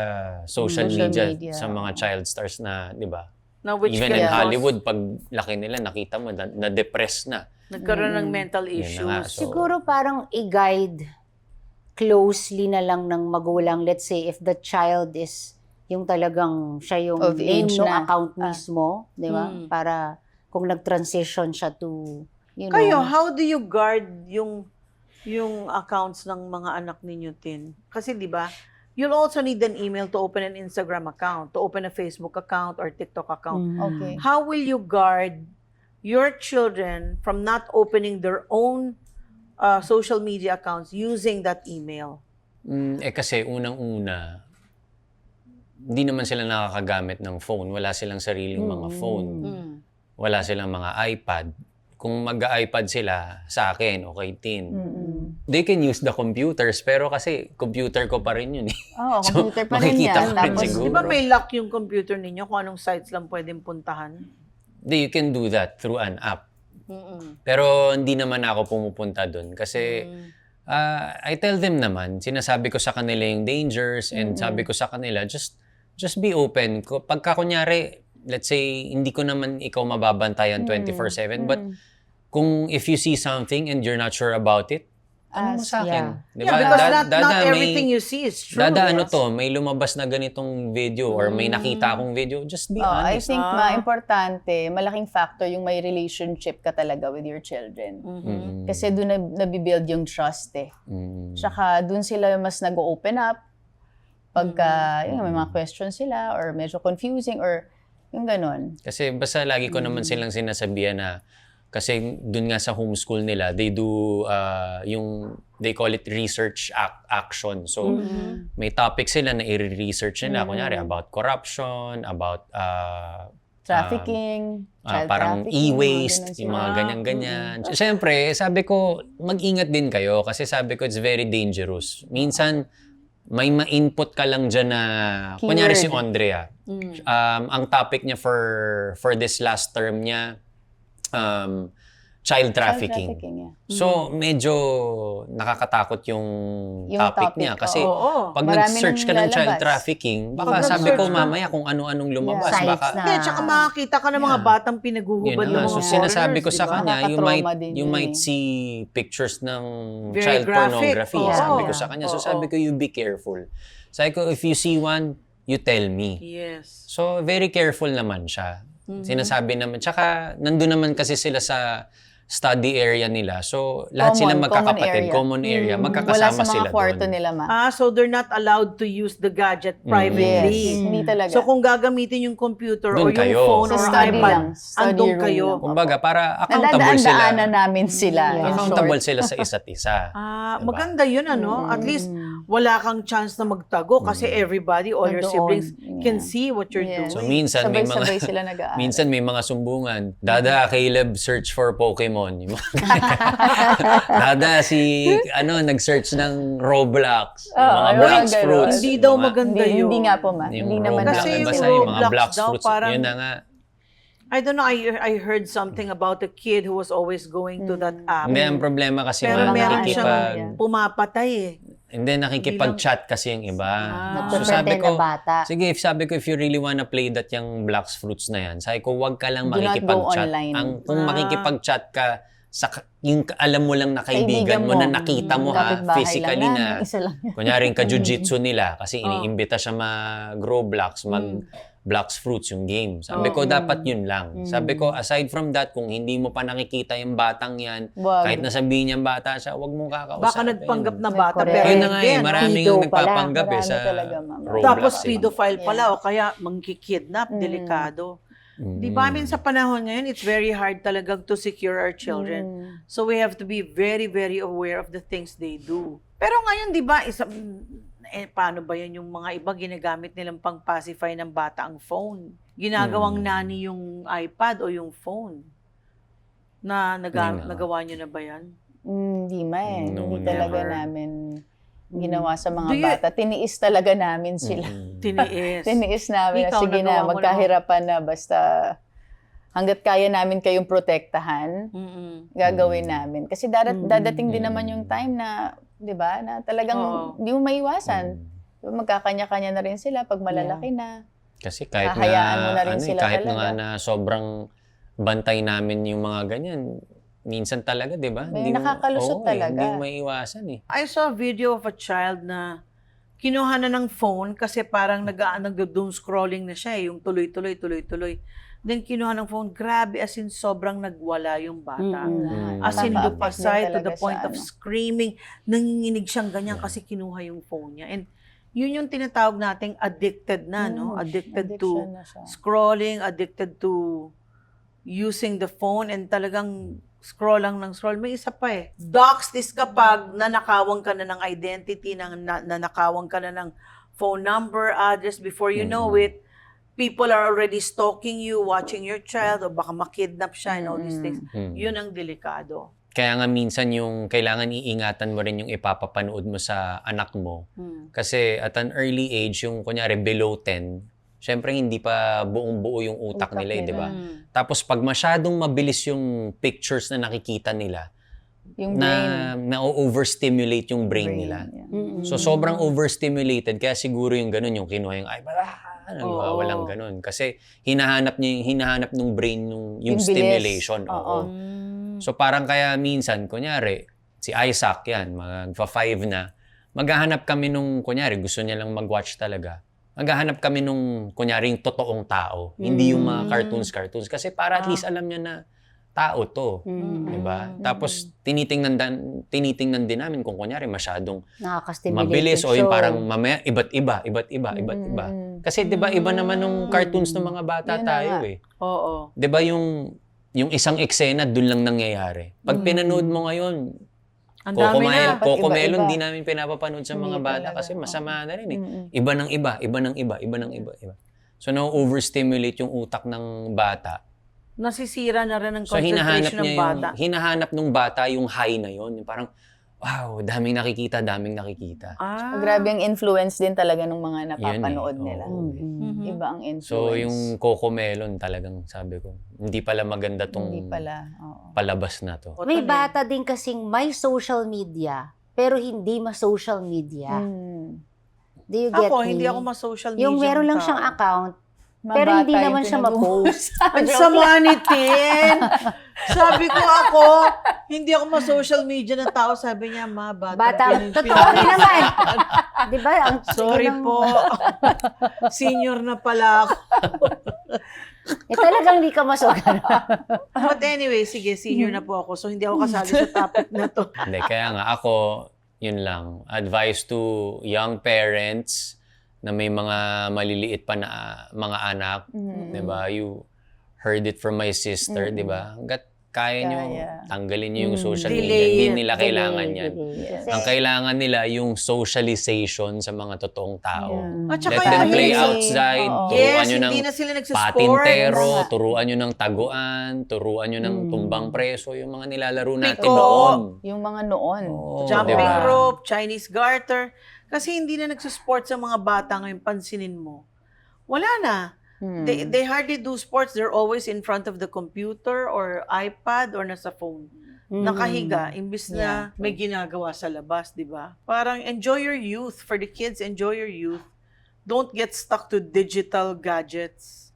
[SPEAKER 3] social,
[SPEAKER 4] Social
[SPEAKER 3] media,
[SPEAKER 4] media.
[SPEAKER 3] sa mga child stars na, di ba?
[SPEAKER 1] Na which
[SPEAKER 3] Even
[SPEAKER 1] can
[SPEAKER 3] in
[SPEAKER 1] cause-
[SPEAKER 3] Hollywood, pag laki nila, nakita mo, na-depress na.
[SPEAKER 1] Nagkaroon ng mental
[SPEAKER 3] Yun na nga,
[SPEAKER 1] issues.
[SPEAKER 3] so-
[SPEAKER 2] Siguro parang i-guide closely na lang ng magulang. Let's say, if the child is yung talagang siya yung
[SPEAKER 4] Of
[SPEAKER 2] name
[SPEAKER 4] age
[SPEAKER 2] ng
[SPEAKER 4] na.
[SPEAKER 2] account mismo, di ba?
[SPEAKER 1] Mm.
[SPEAKER 2] Para kung nag-transition siya to, you know.
[SPEAKER 1] Kayo, how do you guard yung accounts ng mga anak ninyo, Tin? Kasi di ba, you'll also need an email to open an Instagram account, to open a Facebook account or TikTok account.
[SPEAKER 4] Okay.
[SPEAKER 1] How will you guard your children from not opening their own social media accounts using that email?
[SPEAKER 3] Kasi unang-una, hindi naman sila nakakagamit ng phone. Wala silang sariling mga phone. Wala silang mga iPad. Kung mag-iPad sila, sa akin, okay, Tin. They can use the computers, pero kasi computer ko pa rin yun eh.
[SPEAKER 4] Oo,
[SPEAKER 3] So,
[SPEAKER 4] computer pa rin
[SPEAKER 3] makikita
[SPEAKER 4] yan.
[SPEAKER 3] ko rin
[SPEAKER 4] Tapos,
[SPEAKER 3] siguro.
[SPEAKER 1] Di ba may lock yung computer ninyo kung anong sites lang pwedeng puntahan?
[SPEAKER 3] You can do that through an app. Pero hindi naman ako pumupunta doon kasi I tell them naman, sinasabi ko sa kanila yung dangers and sabi ko sa kanila, just be open. Pagka kunyari, let's say, hindi ko naman ikaw mababantayan 24/7, but kung if you see something and you're not sure about it, ano mo sa akin? Di ba?
[SPEAKER 1] Yeah, because not
[SPEAKER 3] may-
[SPEAKER 1] everything you see is true.
[SPEAKER 3] Dada ano to, may lumabas na ganitong video or may nakita akong video, just be
[SPEAKER 4] I
[SPEAKER 3] honest.
[SPEAKER 4] think importante, malaking factor yung may relationship ka talaga with your children. Kasi doon nabibuild yung trust eh. Tsaka doon sila mas nag-open up pagka yun, may mga questions sila or medyo confusing or yung ganun.
[SPEAKER 3] Kasi basta lagi ko naman silang sinasabihan na kasi dun nga sa homeschool nila, they do they call it research action. So, may topic sila na i-research nila. Kunyari, about corruption, about
[SPEAKER 4] Trafficking, child
[SPEAKER 3] parang
[SPEAKER 4] trafficking,
[SPEAKER 3] e-waste,
[SPEAKER 4] mga ganun
[SPEAKER 3] yung
[SPEAKER 4] sila.
[SPEAKER 3] mga ganyan-ganyan. Siyempre, sabi ko, mag-ingat din kayo kasi sabi ko, it's very dangerous. Minsan, may ma-input ka lang dyan na, kunyari si Andrea, ang topic niya for this last term niya, child trafficking.
[SPEAKER 4] yeah.
[SPEAKER 3] So, medyo nakakatakot yung topic niya. Kasi
[SPEAKER 1] Oo.
[SPEAKER 3] pag
[SPEAKER 4] Marami
[SPEAKER 3] nag-search ka
[SPEAKER 4] nang
[SPEAKER 3] ng child
[SPEAKER 4] lalabas.
[SPEAKER 3] trafficking, baka
[SPEAKER 1] Pag
[SPEAKER 3] sabi
[SPEAKER 1] nag-search
[SPEAKER 3] ko
[SPEAKER 1] ka.
[SPEAKER 3] mamaya kung ano-anong lumabas.
[SPEAKER 2] Sites
[SPEAKER 3] Baka,
[SPEAKER 2] na.
[SPEAKER 1] Hindi, tsaka makakita ka ng mga batang
[SPEAKER 3] Yun
[SPEAKER 1] pinaguhubad ng
[SPEAKER 3] na.
[SPEAKER 1] mga
[SPEAKER 3] So,
[SPEAKER 1] foreigners,
[SPEAKER 3] sinasabi ko sa
[SPEAKER 1] di ba?
[SPEAKER 3] kanya, you
[SPEAKER 4] Nakaka-trauma din
[SPEAKER 3] you
[SPEAKER 4] yun
[SPEAKER 3] might
[SPEAKER 4] eh.
[SPEAKER 3] see pictures ng
[SPEAKER 1] Very
[SPEAKER 3] child
[SPEAKER 1] graphic.
[SPEAKER 3] pornography.
[SPEAKER 1] Oo.
[SPEAKER 3] Sabi ko sa kanya. So,
[SPEAKER 1] Oo.
[SPEAKER 3] sabi ko, you be careful. Sabi ko, if you see one, you tell me.
[SPEAKER 1] Yes.
[SPEAKER 3] So, very careful naman siya. Sinasabi naman. Tsaka, nandun naman kasi sila sa study area nila. So, lahat sila magkakapatid, common area.
[SPEAKER 4] Wala
[SPEAKER 3] Magkakasama
[SPEAKER 4] sa mga
[SPEAKER 3] sila
[SPEAKER 4] kwarto
[SPEAKER 3] doon.
[SPEAKER 4] nila, ma.
[SPEAKER 1] So they're not allowed to use the gadget privately.
[SPEAKER 4] Yes, hindi talaga.
[SPEAKER 1] So kung gagamitin yung computer
[SPEAKER 3] Doon
[SPEAKER 1] or yung
[SPEAKER 3] kayo.
[SPEAKER 1] phone
[SPEAKER 4] Sa
[SPEAKER 1] or
[SPEAKER 4] study
[SPEAKER 1] iPad,
[SPEAKER 4] lang. Study
[SPEAKER 1] andun
[SPEAKER 4] room
[SPEAKER 1] kayo.
[SPEAKER 4] lang.
[SPEAKER 3] Kumbaga, para accountable sila.
[SPEAKER 4] Nadadaan-daanan namin sila. in
[SPEAKER 3] Accountable
[SPEAKER 4] short.
[SPEAKER 3] sila sa isa't isa.
[SPEAKER 1] Ah,
[SPEAKER 3] Diba?
[SPEAKER 1] maganda yun, ano? At least, wala kang chance na magtago kasi everybody, all your
[SPEAKER 4] Nandoon.
[SPEAKER 1] siblings can
[SPEAKER 4] Yeah.
[SPEAKER 1] see what you're
[SPEAKER 4] Yes.
[SPEAKER 3] So
[SPEAKER 1] doing.
[SPEAKER 3] minsan may
[SPEAKER 4] Sabay-sabay
[SPEAKER 3] mga
[SPEAKER 4] sila nag-aaral.
[SPEAKER 3] minsan may mga sumbungan. Dada Caleb search for Pokemon. Yung mga- Dada si nag-search ng Roblox, yung mga
[SPEAKER 4] yung
[SPEAKER 3] Black
[SPEAKER 4] mga ganun.
[SPEAKER 3] fruits.
[SPEAKER 1] Hindi
[SPEAKER 3] yung
[SPEAKER 1] daw
[SPEAKER 3] mga-
[SPEAKER 1] maganda
[SPEAKER 4] Hindi,
[SPEAKER 1] yun.
[SPEAKER 4] hindi nga po ma.
[SPEAKER 3] Yung
[SPEAKER 4] Hindi naman
[SPEAKER 3] Roblox,
[SPEAKER 1] Kasi yung
[SPEAKER 3] basta yung mga
[SPEAKER 1] Roblox
[SPEAKER 3] Black
[SPEAKER 1] daw,
[SPEAKER 3] fruits.
[SPEAKER 1] parang-
[SPEAKER 3] Yun na nga.
[SPEAKER 1] I don't know, I heard something about a kid who was always going to that app.
[SPEAKER 3] Hindi, ang problema kasi
[SPEAKER 1] Pero
[SPEAKER 3] mga
[SPEAKER 1] meron siyang
[SPEAKER 3] nakikipag...
[SPEAKER 1] pumapatay eh.
[SPEAKER 3] Hindi, nakikipag-chat kasi yung iba. So
[SPEAKER 2] Nagpe-pretend na bata.
[SPEAKER 3] sige, sabi ko, if you really wanna play that yung Black fruits na yan, sabi ko, wag ka lang
[SPEAKER 4] Do not go
[SPEAKER 3] makikipag-chat.
[SPEAKER 4] online.
[SPEAKER 3] Kung makikipag-chat ka, yung alam mo lang na kaibigan mo na nakita mo
[SPEAKER 4] Kapitbahay
[SPEAKER 3] physically
[SPEAKER 4] lang
[SPEAKER 3] na,
[SPEAKER 4] namin, isa lang.
[SPEAKER 3] kunyari yung ka-jujitsu nila, kasi iniimbita siya mag-Roblox, Black fruits yung game. Sabi ko, dapat yun lang. Sabi ko, aside from that, kung hindi mo pa nakikita yung batang yan,
[SPEAKER 4] Wag.
[SPEAKER 3] kahit nasabihin niyang bata siya, wag mong kakausapin.
[SPEAKER 1] Baka nagpanggap na bata,
[SPEAKER 2] Correct.
[SPEAKER 1] pero
[SPEAKER 3] Yun na nga
[SPEAKER 1] hindi,
[SPEAKER 3] eh,
[SPEAKER 1] ano?
[SPEAKER 3] maraming
[SPEAKER 2] Pedo pala.
[SPEAKER 3] nagpapanggap
[SPEAKER 4] Marami
[SPEAKER 3] sa
[SPEAKER 4] talaga, ma'am.
[SPEAKER 3] Roblox.
[SPEAKER 1] Tapos
[SPEAKER 3] eh.
[SPEAKER 1] pedophile pala o kaya mangkikidnap, delikado. Di ba, amin sa panahon ngayon, it's very hard talagang to secure our children. So we have to be very, very aware of the things they do. Pero ngayon, di ba, paano ba yan yung mga iba ginagamit nilang pang-pacify ng bata ang phone? Ginagawang nani yung iPad o yung phone?
[SPEAKER 3] Hindi na.
[SPEAKER 1] Nagawa niyo na ba yan?
[SPEAKER 4] Hindi ma eh.
[SPEAKER 3] No,
[SPEAKER 4] Hindi talaga
[SPEAKER 3] never.
[SPEAKER 4] namin ginawa sa mga
[SPEAKER 1] Do you-
[SPEAKER 4] bata. Tiniis talaga namin sila.
[SPEAKER 1] Tiniis.
[SPEAKER 4] Tiniis namin.
[SPEAKER 1] Ikaw,
[SPEAKER 4] Sige
[SPEAKER 1] nagawa
[SPEAKER 4] na,
[SPEAKER 1] mo
[SPEAKER 4] magkahirapan na. Basta hanggat kaya namin kayong protektahan,
[SPEAKER 1] Mm-mm.
[SPEAKER 4] gagawin namin. Kasi dadating din naman yung time na, di ba, na talagang
[SPEAKER 1] Oo.
[SPEAKER 4] hindi mo maiwasan. Magkakanya-kanya na rin sila pag malalaki na.
[SPEAKER 3] Kasi kahit
[SPEAKER 4] Hahayaan mo na rin sila
[SPEAKER 3] kahit
[SPEAKER 4] talaga.
[SPEAKER 3] nga na sobrang bantay namin yung mga ganyan, minsan talaga, di ba?
[SPEAKER 4] May nakakalusot talaga.
[SPEAKER 3] Hindi mo maiwasan eh.
[SPEAKER 1] I saw a video of a child na kinuha na ng phone kasi parang nag-doom scrolling na siya eh, yung tuloy-tuloy. Then kinuha ng phone, grabe as in sobrang nagwala yung bata. As in
[SPEAKER 4] Nakaka-affect
[SPEAKER 1] lupasay
[SPEAKER 4] din
[SPEAKER 1] to the
[SPEAKER 4] talaga
[SPEAKER 1] point
[SPEAKER 4] sa
[SPEAKER 1] of screaming, nanginginig siyang ganyan kasi kinuha yung phone niya. And yun yung tinatawag nating addicted na, no? Addicted to
[SPEAKER 4] Addiction na siya.
[SPEAKER 1] scrolling, addicted to using the phone, and talagang scroll lang ng scroll. May isa pa eh. Doxed is kapag nanakawang ka na ng identity, nanakawang ka na ng phone number, address, before you know it, people are already stalking you, watching your child, o baka makidnap siya and all these things. Yun ang delikado.
[SPEAKER 3] Kaya nga minsan yung kailangan iingatan mo rin yung ipapapanood mo sa anak mo. Kasi at an early age, yung kunyari below 10, syempre hindi pa buong-buo yung utak nila, di ba? Tapos pag masyadong mabilis yung pictures na nakikita nila,
[SPEAKER 4] Yung brain.
[SPEAKER 3] na-overstimulate yung brain nila.
[SPEAKER 4] Yeah.
[SPEAKER 3] So sobrang overstimulated, kaya siguro yung ganun, yung kinuha yung walang
[SPEAKER 1] Oo.
[SPEAKER 3] ganun. Kasi hinahanap ng brain yung
[SPEAKER 4] Yung bilis.
[SPEAKER 3] stimulation.
[SPEAKER 4] Oo.
[SPEAKER 3] So parang kaya minsan, kunyari, si Isaac yan, magpa-5 na, maghahanap kami nung, kunyari, gusto niya lang mag-watch talaga. Maghahanap kami nung, kunyari, yung totoong tao. Hindi yung mga cartoons. Kasi para at least alam niya na tao to. Diba? Tapos, tinitingnan din namin kung kunyari masyadong
[SPEAKER 2] Nakaka-stimulate
[SPEAKER 3] mabilis o
[SPEAKER 2] yung
[SPEAKER 3] yung
[SPEAKER 2] show.
[SPEAKER 3] parang mamaya, iba't iba. Kasi diba iba naman nung cartoons ng mga bata
[SPEAKER 4] Yun na
[SPEAKER 3] tayo
[SPEAKER 4] nga.
[SPEAKER 3] eh.
[SPEAKER 1] Oo.
[SPEAKER 3] Diba yung isang eksena dun lang nangyayari. Pag pinanood mo ngayon,
[SPEAKER 1] Ang dami na.
[SPEAKER 3] Cocomelon,
[SPEAKER 4] Iba-iba.
[SPEAKER 3] di namin pinapapanood sa mga
[SPEAKER 4] Hindi
[SPEAKER 3] bata
[SPEAKER 4] talaga.
[SPEAKER 3] kasi masama na rin eh. Iba ng iba. So na-overstimulate yung utak ng bata.
[SPEAKER 1] Nasisira na rin ang
[SPEAKER 3] So hinahanap
[SPEAKER 1] concentration ng
[SPEAKER 3] niya
[SPEAKER 1] bata.
[SPEAKER 3] hinahanap nung bata yung high na yon, yung parang wow, daming nakikita.
[SPEAKER 4] Grabe ang influence din talaga ng mga
[SPEAKER 3] Yun
[SPEAKER 4] napapanood
[SPEAKER 3] eh.
[SPEAKER 4] nila.
[SPEAKER 3] Oo.
[SPEAKER 4] Iba ang influence.
[SPEAKER 3] So yung Cocomelon talagang sabi ko, hindi pala maganda tong
[SPEAKER 4] Hindi pala. Oo.
[SPEAKER 3] palabas na to.
[SPEAKER 2] May bata din kasing may social media, pero hindi ma-social media. Do you get
[SPEAKER 1] Ako,
[SPEAKER 2] me?
[SPEAKER 1] hindi ako ma-social media.
[SPEAKER 2] Yung meron lang siyang account, pero hindi
[SPEAKER 4] Mabata
[SPEAKER 2] naman
[SPEAKER 4] yung
[SPEAKER 2] siya ma-post.
[SPEAKER 1] Ang sama ni Tin. Sabi ko hindi ako ma-social media ng tao. Sabi niya, bata.
[SPEAKER 2] Totoo rin naman. Di ba? Ang
[SPEAKER 1] Sorry
[SPEAKER 2] ng-
[SPEAKER 1] po. Senior na pala ako.
[SPEAKER 2] talagang hindi ka masugal.
[SPEAKER 1] But anyway, sige, senior na po ako. So, hindi ako kasali sa topic na to.
[SPEAKER 3] Hindi, kaya nga ako, yun lang, advice to young parents na may mga maliliit pa na mga anak, 'di ba? You heard it from my sister, 'di ba? Hangga't kaya nyo, tanggalin nyo yung social
[SPEAKER 1] Delay.
[SPEAKER 3] media. Hindi nila kailangan yan.
[SPEAKER 2] Kasi,
[SPEAKER 3] Ang kailangan nila yung socialization sa mga totoong tao.
[SPEAKER 1] At
[SPEAKER 3] Let
[SPEAKER 1] saka
[SPEAKER 3] them
[SPEAKER 1] yung
[SPEAKER 3] play
[SPEAKER 1] mahilig-
[SPEAKER 3] outside,
[SPEAKER 4] Oo.
[SPEAKER 3] turuan
[SPEAKER 1] Yes,
[SPEAKER 3] nyo ng
[SPEAKER 1] hindi na sila nagsisports.
[SPEAKER 3] patintero,
[SPEAKER 2] Tama.
[SPEAKER 3] turuan nyo ng taguan, turuan nyo ng tumbang preso, yung mga nilalaro natin
[SPEAKER 1] Piko.
[SPEAKER 3] noon.
[SPEAKER 4] Yung mga noon.
[SPEAKER 3] Oo,
[SPEAKER 1] Jumping
[SPEAKER 3] diba?
[SPEAKER 1] rope, Chinese garter. Kasi hindi na nagsusports sa mga bata ngayon, pansinin mo. Wala na. They hardly do sports. They're always in front of the computer or iPad or nasa phone. Nakahiga, imbis na may ginagawa sa labas, di ba? Parang enjoy your youth. For the kids, enjoy your youth. Don't get stuck to digital gadgets.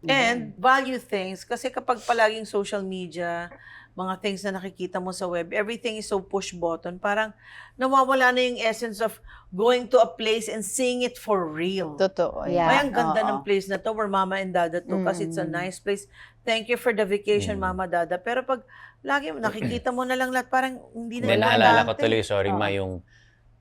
[SPEAKER 1] And value things. Kasi kapag palaging social media, mga things na nakikita mo sa web, everything is so push button. Parang nawawala na yung essence of going to a place and seeing it for real.
[SPEAKER 4] Totoo.
[SPEAKER 2] Yeah.
[SPEAKER 1] Ay, ang ganda
[SPEAKER 4] Oo.
[SPEAKER 1] ng place na to where mama and dada to kasi it's a nice place. Thank you for the vacation, mama, dada. Pero pag lagi nakikita mo na lang lahat, parang hindi na
[SPEAKER 3] Then
[SPEAKER 1] importante.
[SPEAKER 3] naalala ko tuloy, sorry ma, yung,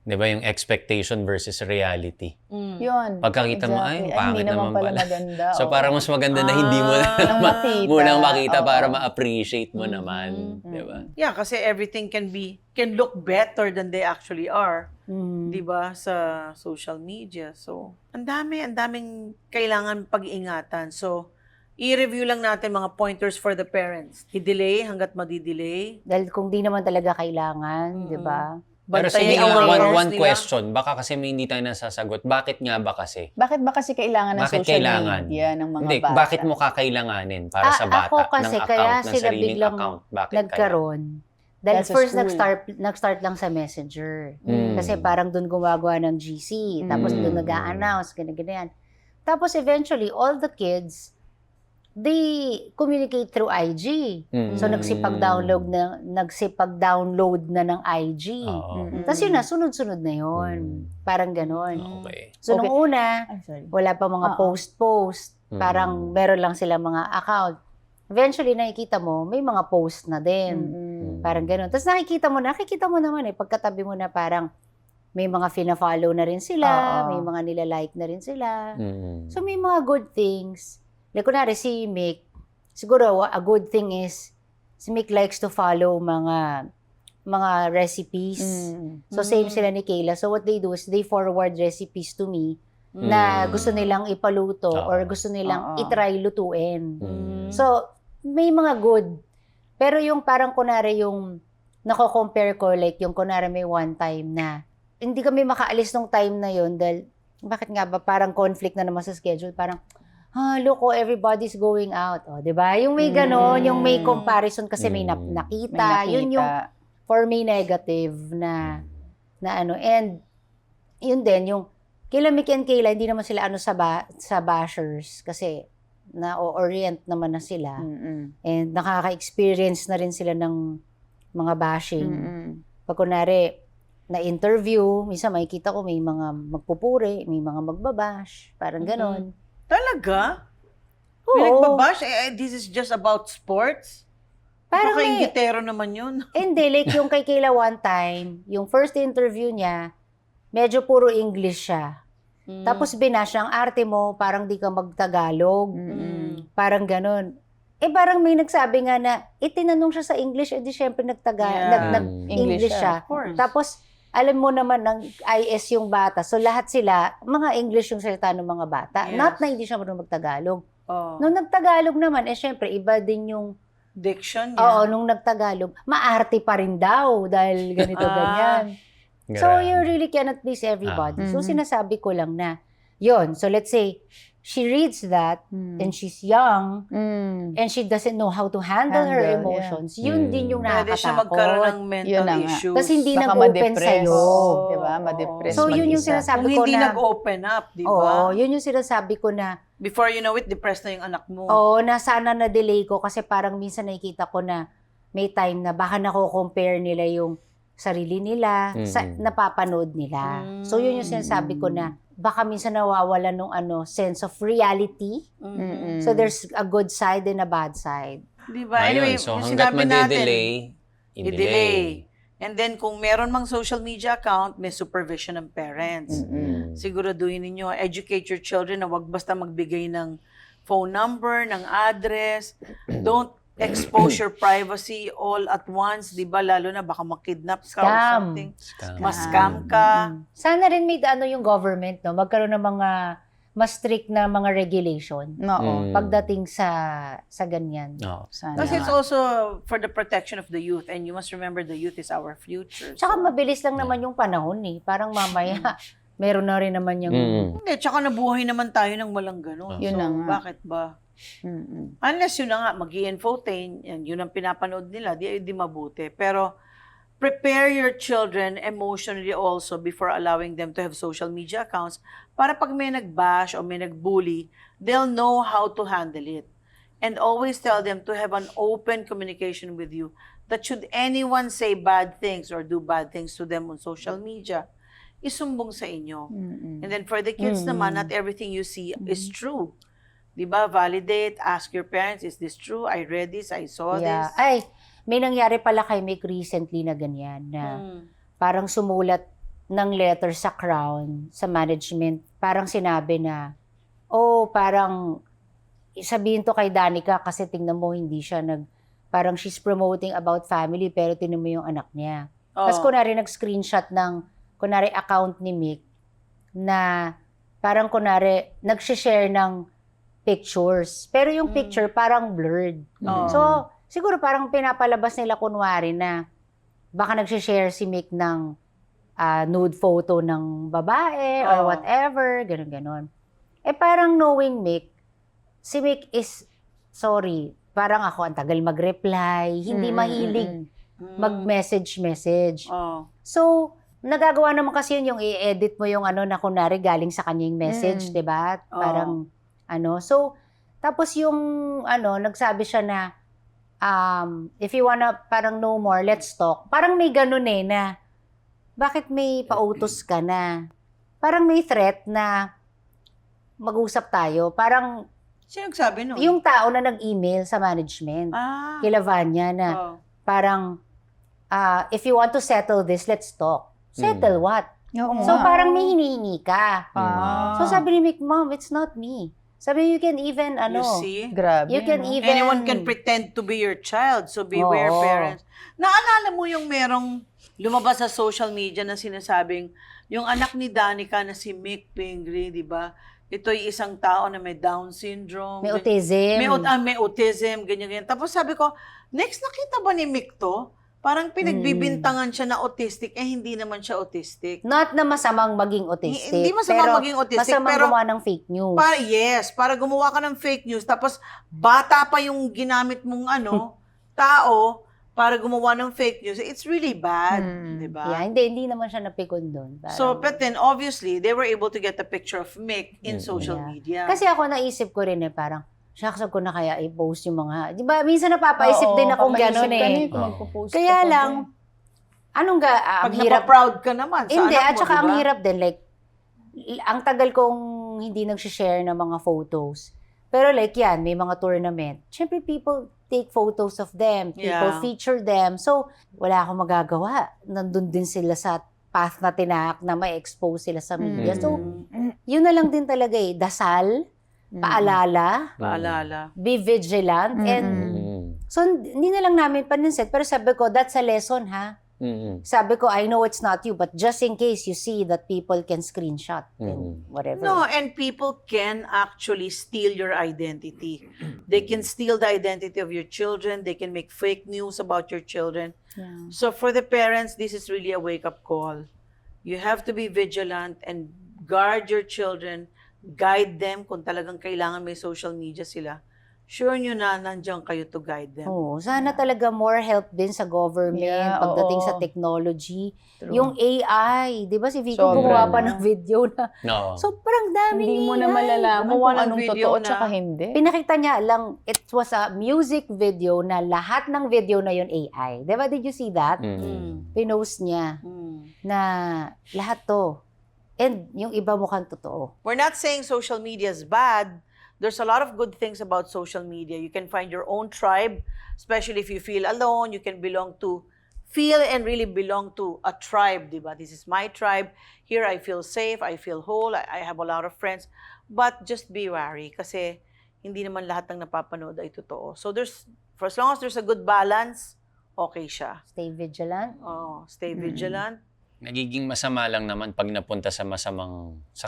[SPEAKER 3] di ba yung expectation versus reality.
[SPEAKER 4] Yun.
[SPEAKER 3] Pagkakita mo, ay,
[SPEAKER 4] Exactly.
[SPEAKER 3] pangit
[SPEAKER 4] hindi naman
[SPEAKER 3] naman pala.
[SPEAKER 4] maganda.
[SPEAKER 3] So
[SPEAKER 4] oo.
[SPEAKER 3] parang mas maganda na hindi mo na
[SPEAKER 4] Nang makita.
[SPEAKER 3] munang makita
[SPEAKER 4] Oo.
[SPEAKER 3] para ma-appreciate mo naman. Di ba?
[SPEAKER 1] Yeah, kasi everything can look better than they actually are.
[SPEAKER 2] Mm.
[SPEAKER 1] 'Di ba, sa social media. So, ang daming kailangan pag-ingatan. So, i-review lang natin mga pointers for the parents. I-delay hanggat madidelay.
[SPEAKER 2] Dahil kung di naman talaga kailangan, di ba?
[SPEAKER 3] Pero
[SPEAKER 1] Bantayan
[SPEAKER 3] sige
[SPEAKER 1] yung
[SPEAKER 3] nga,
[SPEAKER 1] awareness
[SPEAKER 3] one
[SPEAKER 1] nila.
[SPEAKER 3] question. Baka kasi may hindi tayo nasasagot. Bakit nga ba kasi?
[SPEAKER 4] Bakit ba kasi kailangan ng
[SPEAKER 3] Bakit
[SPEAKER 4] social
[SPEAKER 3] kailangan?
[SPEAKER 4] media ng mga
[SPEAKER 3] Hindi,
[SPEAKER 4] bata?
[SPEAKER 3] bakit mo kakailanganin para sa bata
[SPEAKER 2] Ako kasi,
[SPEAKER 3] ng
[SPEAKER 2] kaya
[SPEAKER 3] account, ng
[SPEAKER 2] sila
[SPEAKER 3] sariling
[SPEAKER 2] biglang
[SPEAKER 3] account? Bakit
[SPEAKER 2] nagkaroon. Dahil
[SPEAKER 4] Dahil sa
[SPEAKER 2] first
[SPEAKER 4] school.
[SPEAKER 2] nag-start lang sa Messenger.
[SPEAKER 3] Mm.
[SPEAKER 2] Kasi parang doon gumagawa ng GC, tapos
[SPEAKER 3] Mm.
[SPEAKER 2] doon nag-a-announce, ganyan. Tapos eventually, all the kids, they communicate through IG. So nagsipag-download na ng IG.
[SPEAKER 3] Oo.
[SPEAKER 2] Tapos yun na, sunod-sunod na yun. Parang ganon.
[SPEAKER 3] Okay.
[SPEAKER 2] So nung una,
[SPEAKER 4] Ay, sorry.
[SPEAKER 2] wala pa mga
[SPEAKER 4] Oo.
[SPEAKER 2] post-post. Parang meron lang sila mga account. Eventually, nakikita mo, may mga post na din. Parang gano'n. Tapos nakikita mo naman pagkatabi mo na parang may mga fina-follow na rin sila,
[SPEAKER 4] Oo.
[SPEAKER 2] may mga nila-like na rin sila.
[SPEAKER 3] Mm.
[SPEAKER 2] So may mga good things. Like kunwari si Mick, siguro a good thing is, si Mick likes to follow mga recipes. So same sila ni Kayla. So what they do is they forward recipes to me na gusto nilang ipaluto or gusto nilang
[SPEAKER 4] Oo.
[SPEAKER 2] itry lutuin.
[SPEAKER 3] Mm.
[SPEAKER 2] So, may mga good. Pero yung parang kunwari yung nako-compare ko, like yung kunwari may one time na hindi kami makaalis nung time na yun dahil bakit nga ba parang conflict na naman sa schedule. Parang, look, everybody's going out. O, di ba? Yung may ganon, yung may comparison kasi may
[SPEAKER 4] May
[SPEAKER 2] nakita. Yun yung for me negative na ano. And yun din, yung kila Mick and Kayla, hindi naman sila ano sa bashers kasi na-orient naman na sila. And nakaka-experience na rin sila ng mga bashing. Pag kunwari, na-interview, minsan makikita ko may mga magpupuri, may mga magbabash, parang ganon.
[SPEAKER 1] Talaga?
[SPEAKER 2] Oo.
[SPEAKER 1] May nagbabash? This is just about sports?
[SPEAKER 2] Parang
[SPEAKER 1] Baka
[SPEAKER 2] may,
[SPEAKER 1] ingitero naman yun.
[SPEAKER 2] hindi, like yung kay Kayla one time, yung first interview niya, medyo puro English siya. Tapos binash ang arte mo, parang di ka magtagalog. Parang ganon. Parang may nagsabi nga na, tinanong siya sa English, di syempre
[SPEAKER 1] Yeah.
[SPEAKER 2] nag-English siya.
[SPEAKER 1] Of course.
[SPEAKER 2] Tapos, alam mo naman ng IS yung bata. So, lahat sila, mga English yung salita ng mga bata.
[SPEAKER 1] Yes.
[SPEAKER 2] Not na hindi siya marunong magtagalog.
[SPEAKER 1] Oh.
[SPEAKER 2] Nung nagtagalog naman, syempre, iba din yung,
[SPEAKER 1] Diction niya.
[SPEAKER 2] oo, nung nagtagalog, maarte pa rin daw dahil ganito, ganyan. So,
[SPEAKER 3] Grabe.
[SPEAKER 2] you really cannot please everybody. So,
[SPEAKER 4] Mhm.
[SPEAKER 2] sinasabi ko lang na, yon. So, let's say, she reads that, and she's young, and she doesn't know how to handle her
[SPEAKER 4] Handle,
[SPEAKER 2] emotions. Yun din yung
[SPEAKER 1] Pwede siya magkaroon ng
[SPEAKER 2] nakakatakot.
[SPEAKER 1] mental
[SPEAKER 4] Yun na nga.
[SPEAKER 1] issues.
[SPEAKER 2] Kasi hindi
[SPEAKER 4] Baka
[SPEAKER 2] nag-open
[SPEAKER 4] ma-depress.
[SPEAKER 2] sa'yo.
[SPEAKER 4] Oo, diba? Ma-depress
[SPEAKER 2] So, yun yung
[SPEAKER 4] mag-isa.
[SPEAKER 2] sinasabi
[SPEAKER 1] Kung
[SPEAKER 2] ko
[SPEAKER 1] hindi
[SPEAKER 2] na,
[SPEAKER 1] nag-open up, di ba?
[SPEAKER 2] oo, yun yung sinasabi ko na,
[SPEAKER 1] Before you know it, depressed na yung anak mo.
[SPEAKER 2] na sana na-delay ko kasi parang minsan nakikita ko na may time na baka nako-compare nila yung sarili nila sa napapanood nila. So, yun yung sinasabi ko na baka minsan nawawala nung sense of reality. So, there's a good side and a bad side.
[SPEAKER 1] Di ba?
[SPEAKER 3] Ayun,
[SPEAKER 1] Anyway,
[SPEAKER 3] so
[SPEAKER 1] yung
[SPEAKER 3] hanggat
[SPEAKER 1] sinabi natin,
[SPEAKER 3] made-delay,
[SPEAKER 1] i-delay. And then, kung meron mang social media account, may supervision ng parents. Siguraduhin ninyo, educate your children na wag basta magbigay ng phone number, ng address. Don't expose your privacy all at once, di ba? Lalo na baka makidnap ka or
[SPEAKER 2] Scam.
[SPEAKER 1] something.
[SPEAKER 3] Scam.
[SPEAKER 1] Mas-scam ka.
[SPEAKER 2] Sana rin may yung government, no? Magkaroon ng mga mas strict na mga regulation
[SPEAKER 4] Oo.
[SPEAKER 2] pagdating sa ganyan.
[SPEAKER 3] No.
[SPEAKER 4] Sana.
[SPEAKER 1] Kasi it's also for the protection of the youth, and you must remember the youth is our future.
[SPEAKER 2] Tsaka mabilis lang naman yung panahon eh. Parang mamaya, meron na rin naman yung...
[SPEAKER 1] Hindi, tsaka nabuhay naman tayo ng walang ganun.
[SPEAKER 4] Yun
[SPEAKER 1] So,
[SPEAKER 4] na nga.
[SPEAKER 1] bakit ba?
[SPEAKER 4] Mm-mm.
[SPEAKER 1] Unless yun na nga, mag-i-infotain, yun ang pinapanood nila, di mabuti. Pero, prepare your children emotionally also before allowing them to have social media accounts para pag may nag-bash o may nag-bully, they'll know how to handle it. And always tell them to have an open communication with you that should anyone say bad things or do bad things to them on social media, isumbong sa inyo. And then for the kids naman, not everything you see is true. Diba? Validate, ask your parents, is this true? I read this, I saw
[SPEAKER 2] Yeah.
[SPEAKER 1] this.
[SPEAKER 2] Ay, may nangyari pala kay Mick recently na ganyan na parang sumulat ng letter sa Crown, sa management. Parang sinabi na, parang sabihin to kay Danica kasi tingnan mo hindi siya parang she's promoting about family pero tingnan mo yung anak niya. Tapos kunwari nag-screenshot ng kunwari account ni Mick na parang kunwari nag-share ng pictures. Pero yung picture parang blurred. So, siguro parang pinapalabas nila kunwari na baka nag-share si Mick ng nude photo ng babae or whatever, ganun-ganon. Parang knowing Mick, si Mick is, sorry, parang ako, ang tagal mag-reply, hindi mahilig mag-message. So, nagagawa naman kasi yun yung i-edit mo yung na kunwari galing sa kanya yung message, diba? Parang, so, tapos yung, nagsabi siya na, if you wanna parang know more, let's talk. Parang may ganun na, bakit may pautos ka na? Parang may threat na mag-usap tayo. Parang,
[SPEAKER 1] Sino nagsabi nun?
[SPEAKER 2] yung tao na nag-email sa management, kila Vanya na, parang, if you want to settle this, let's talk. Settle what?
[SPEAKER 4] Oo
[SPEAKER 2] So,
[SPEAKER 4] nga.
[SPEAKER 2] parang may hinihingi ka.
[SPEAKER 1] Ah.
[SPEAKER 2] So, sabi ni Mick, Mom, it's not me. Sabi, you can even,
[SPEAKER 1] You see?
[SPEAKER 4] Grabe.
[SPEAKER 2] you can
[SPEAKER 4] no?
[SPEAKER 2] even...
[SPEAKER 1] Anyone can pretend to be your child, so beware,
[SPEAKER 2] Oo.
[SPEAKER 1] parents. Naalala mo yung merong lumabas sa social media na sinasabing, yung anak ni Danica na si Mick Pingree, di ba? Ito'y isang tao na may Down syndrome.
[SPEAKER 2] May autism.
[SPEAKER 1] May autism, ganyan. Tapos sabi ko, next nakita ba ni Mick to? Parang pinagbibintangan siya na autistic, hindi naman siya autistic.
[SPEAKER 2] Not na masamang maging autistic.
[SPEAKER 1] Hindi masamang
[SPEAKER 2] pero
[SPEAKER 1] maging autistic,
[SPEAKER 2] masamang
[SPEAKER 1] pero-
[SPEAKER 2] gumawa ng fake news.
[SPEAKER 1] Para gumawa ka ng fake news, tapos bata pa yung ginamit mong tao para gumawa ng fake news. It's really bad, di ba?
[SPEAKER 2] Yeah, hindi naman siya napikon doon. Parang-
[SPEAKER 1] So, but then, obviously, they were able to get a picture of Mick in social
[SPEAKER 2] Yeah.
[SPEAKER 1] media.
[SPEAKER 2] Kasi ako naisip ko rin parang, shucks ko na kaya i-post yung mga, di ba, minsan napapaisip
[SPEAKER 4] Oo,
[SPEAKER 2] din akong
[SPEAKER 4] papaisip
[SPEAKER 2] gano'n
[SPEAKER 4] ka na
[SPEAKER 2] eh.
[SPEAKER 4] kung magpo-post ka
[SPEAKER 2] Kaya
[SPEAKER 4] pa
[SPEAKER 2] lang,
[SPEAKER 1] Pag
[SPEAKER 2] ang hirap.
[SPEAKER 1] napaproud ka naman sa
[SPEAKER 2] Hindi,
[SPEAKER 1] anak
[SPEAKER 2] at
[SPEAKER 1] mo,
[SPEAKER 2] saka
[SPEAKER 1] di
[SPEAKER 2] ang
[SPEAKER 1] ba?
[SPEAKER 2] hirap din, like, ang tagal kong hindi nag-share ng mga photos. Pero like yan, may mga tournament. Siyempre, people take photos of them. People
[SPEAKER 1] Yeah.
[SPEAKER 2] feature them. So, wala akong magagawa. Nandun din sila sa path na tinahak na may expose sila sa media. So, yun na lang din talaga dasal, paalala,
[SPEAKER 1] Paalala.
[SPEAKER 2] be vigilant, and so, hindi na lang namin paninsit. Pero sabi ko, that's a lesson, ha? Sabi ko, I know it's not you, but just in case you see that people can screenshot and whatever.
[SPEAKER 1] No, and people can actually steal your identity. They can steal the identity of your children. They can make fake news about your children.
[SPEAKER 2] Yeah.
[SPEAKER 1] So for the parents, this is really a wake-up call. You have to be vigilant and guard your children. Guide them kung talagang kailangan may social media sila. Sure nyo na nandiyan kayo to guide them.
[SPEAKER 2] Oo, sana talaga more help din sa government
[SPEAKER 4] Yeah,
[SPEAKER 2] pagdating
[SPEAKER 4] oo.
[SPEAKER 2] sa technology.
[SPEAKER 4] True.
[SPEAKER 2] Yung AI, di ba si Vico
[SPEAKER 4] Sobra
[SPEAKER 2] gumawa pa
[SPEAKER 4] na.
[SPEAKER 2] ng video na,
[SPEAKER 3] No.
[SPEAKER 2] so parang dami
[SPEAKER 4] Hindi mo na
[SPEAKER 2] AI.
[SPEAKER 4] malalaman
[SPEAKER 1] Gumawa
[SPEAKER 4] kung
[SPEAKER 1] ng
[SPEAKER 4] anong
[SPEAKER 1] video
[SPEAKER 4] totoo
[SPEAKER 1] na-
[SPEAKER 4] tsaka hindi.
[SPEAKER 2] Pinakita niya lang, it was a music video na lahat ng video na yun AI. Di ba, did you see that? Pinost niya na lahat to. And yung iba mukhang totoo.
[SPEAKER 1] We're not saying social media is bad. There's a lot of good things about social media. You can find your own tribe, especially if you feel alone. You can feel and really belong to a tribe, diba? This is my tribe. Here I feel safe, I feel whole, I have a lot of friends. But just be wary kasi hindi naman lahat ng napapanood ay totoo. So for as long as there's a good balance, okay siya.
[SPEAKER 2] Stay vigilant.
[SPEAKER 1] Oh, stay vigilant.
[SPEAKER 3] Nagiging masama lang naman pag napunta sa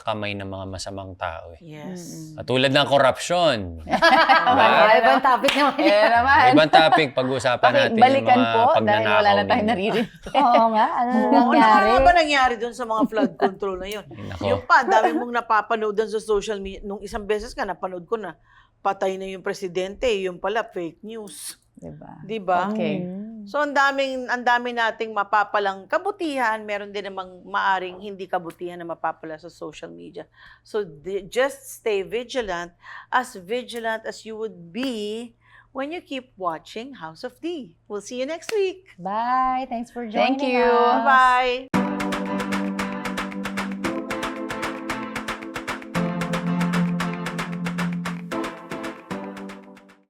[SPEAKER 3] kamay ng mga masamang tao eh.
[SPEAKER 1] Yes.
[SPEAKER 3] Katulad ng corruption.
[SPEAKER 2] Ibang topic naman.
[SPEAKER 4] Eh naman.
[SPEAKER 3] Ibang topic, pag-usapan natin yung
[SPEAKER 4] Balikan
[SPEAKER 3] mga
[SPEAKER 4] po dahil
[SPEAKER 3] pagnanakaw
[SPEAKER 4] wala na tayong
[SPEAKER 3] ninyo.
[SPEAKER 4] naririnig.
[SPEAKER 2] Oo nga, ano
[SPEAKER 1] Oo,
[SPEAKER 2] nangyari?
[SPEAKER 1] ano nga ba nangyari dun sa mga flood control na yun?
[SPEAKER 3] Nako.
[SPEAKER 1] Yung pa, ang dami mong napapanood dun sa social media. Nung isang beses ka, napanood ko na, patay na yung presidente, yung pala fake news.
[SPEAKER 4] Diba?
[SPEAKER 1] Di ba?
[SPEAKER 4] Okay.
[SPEAKER 1] So ang dami nating mapapalang kabutihan, meron din namang maaring hindi kabutihan na mapapala sa social media. So just stay vigilant as you would be when you keep watching House of D. We'll see you next week.
[SPEAKER 2] Bye. Thanks for joining
[SPEAKER 4] Thank you.
[SPEAKER 2] us.
[SPEAKER 1] Bye.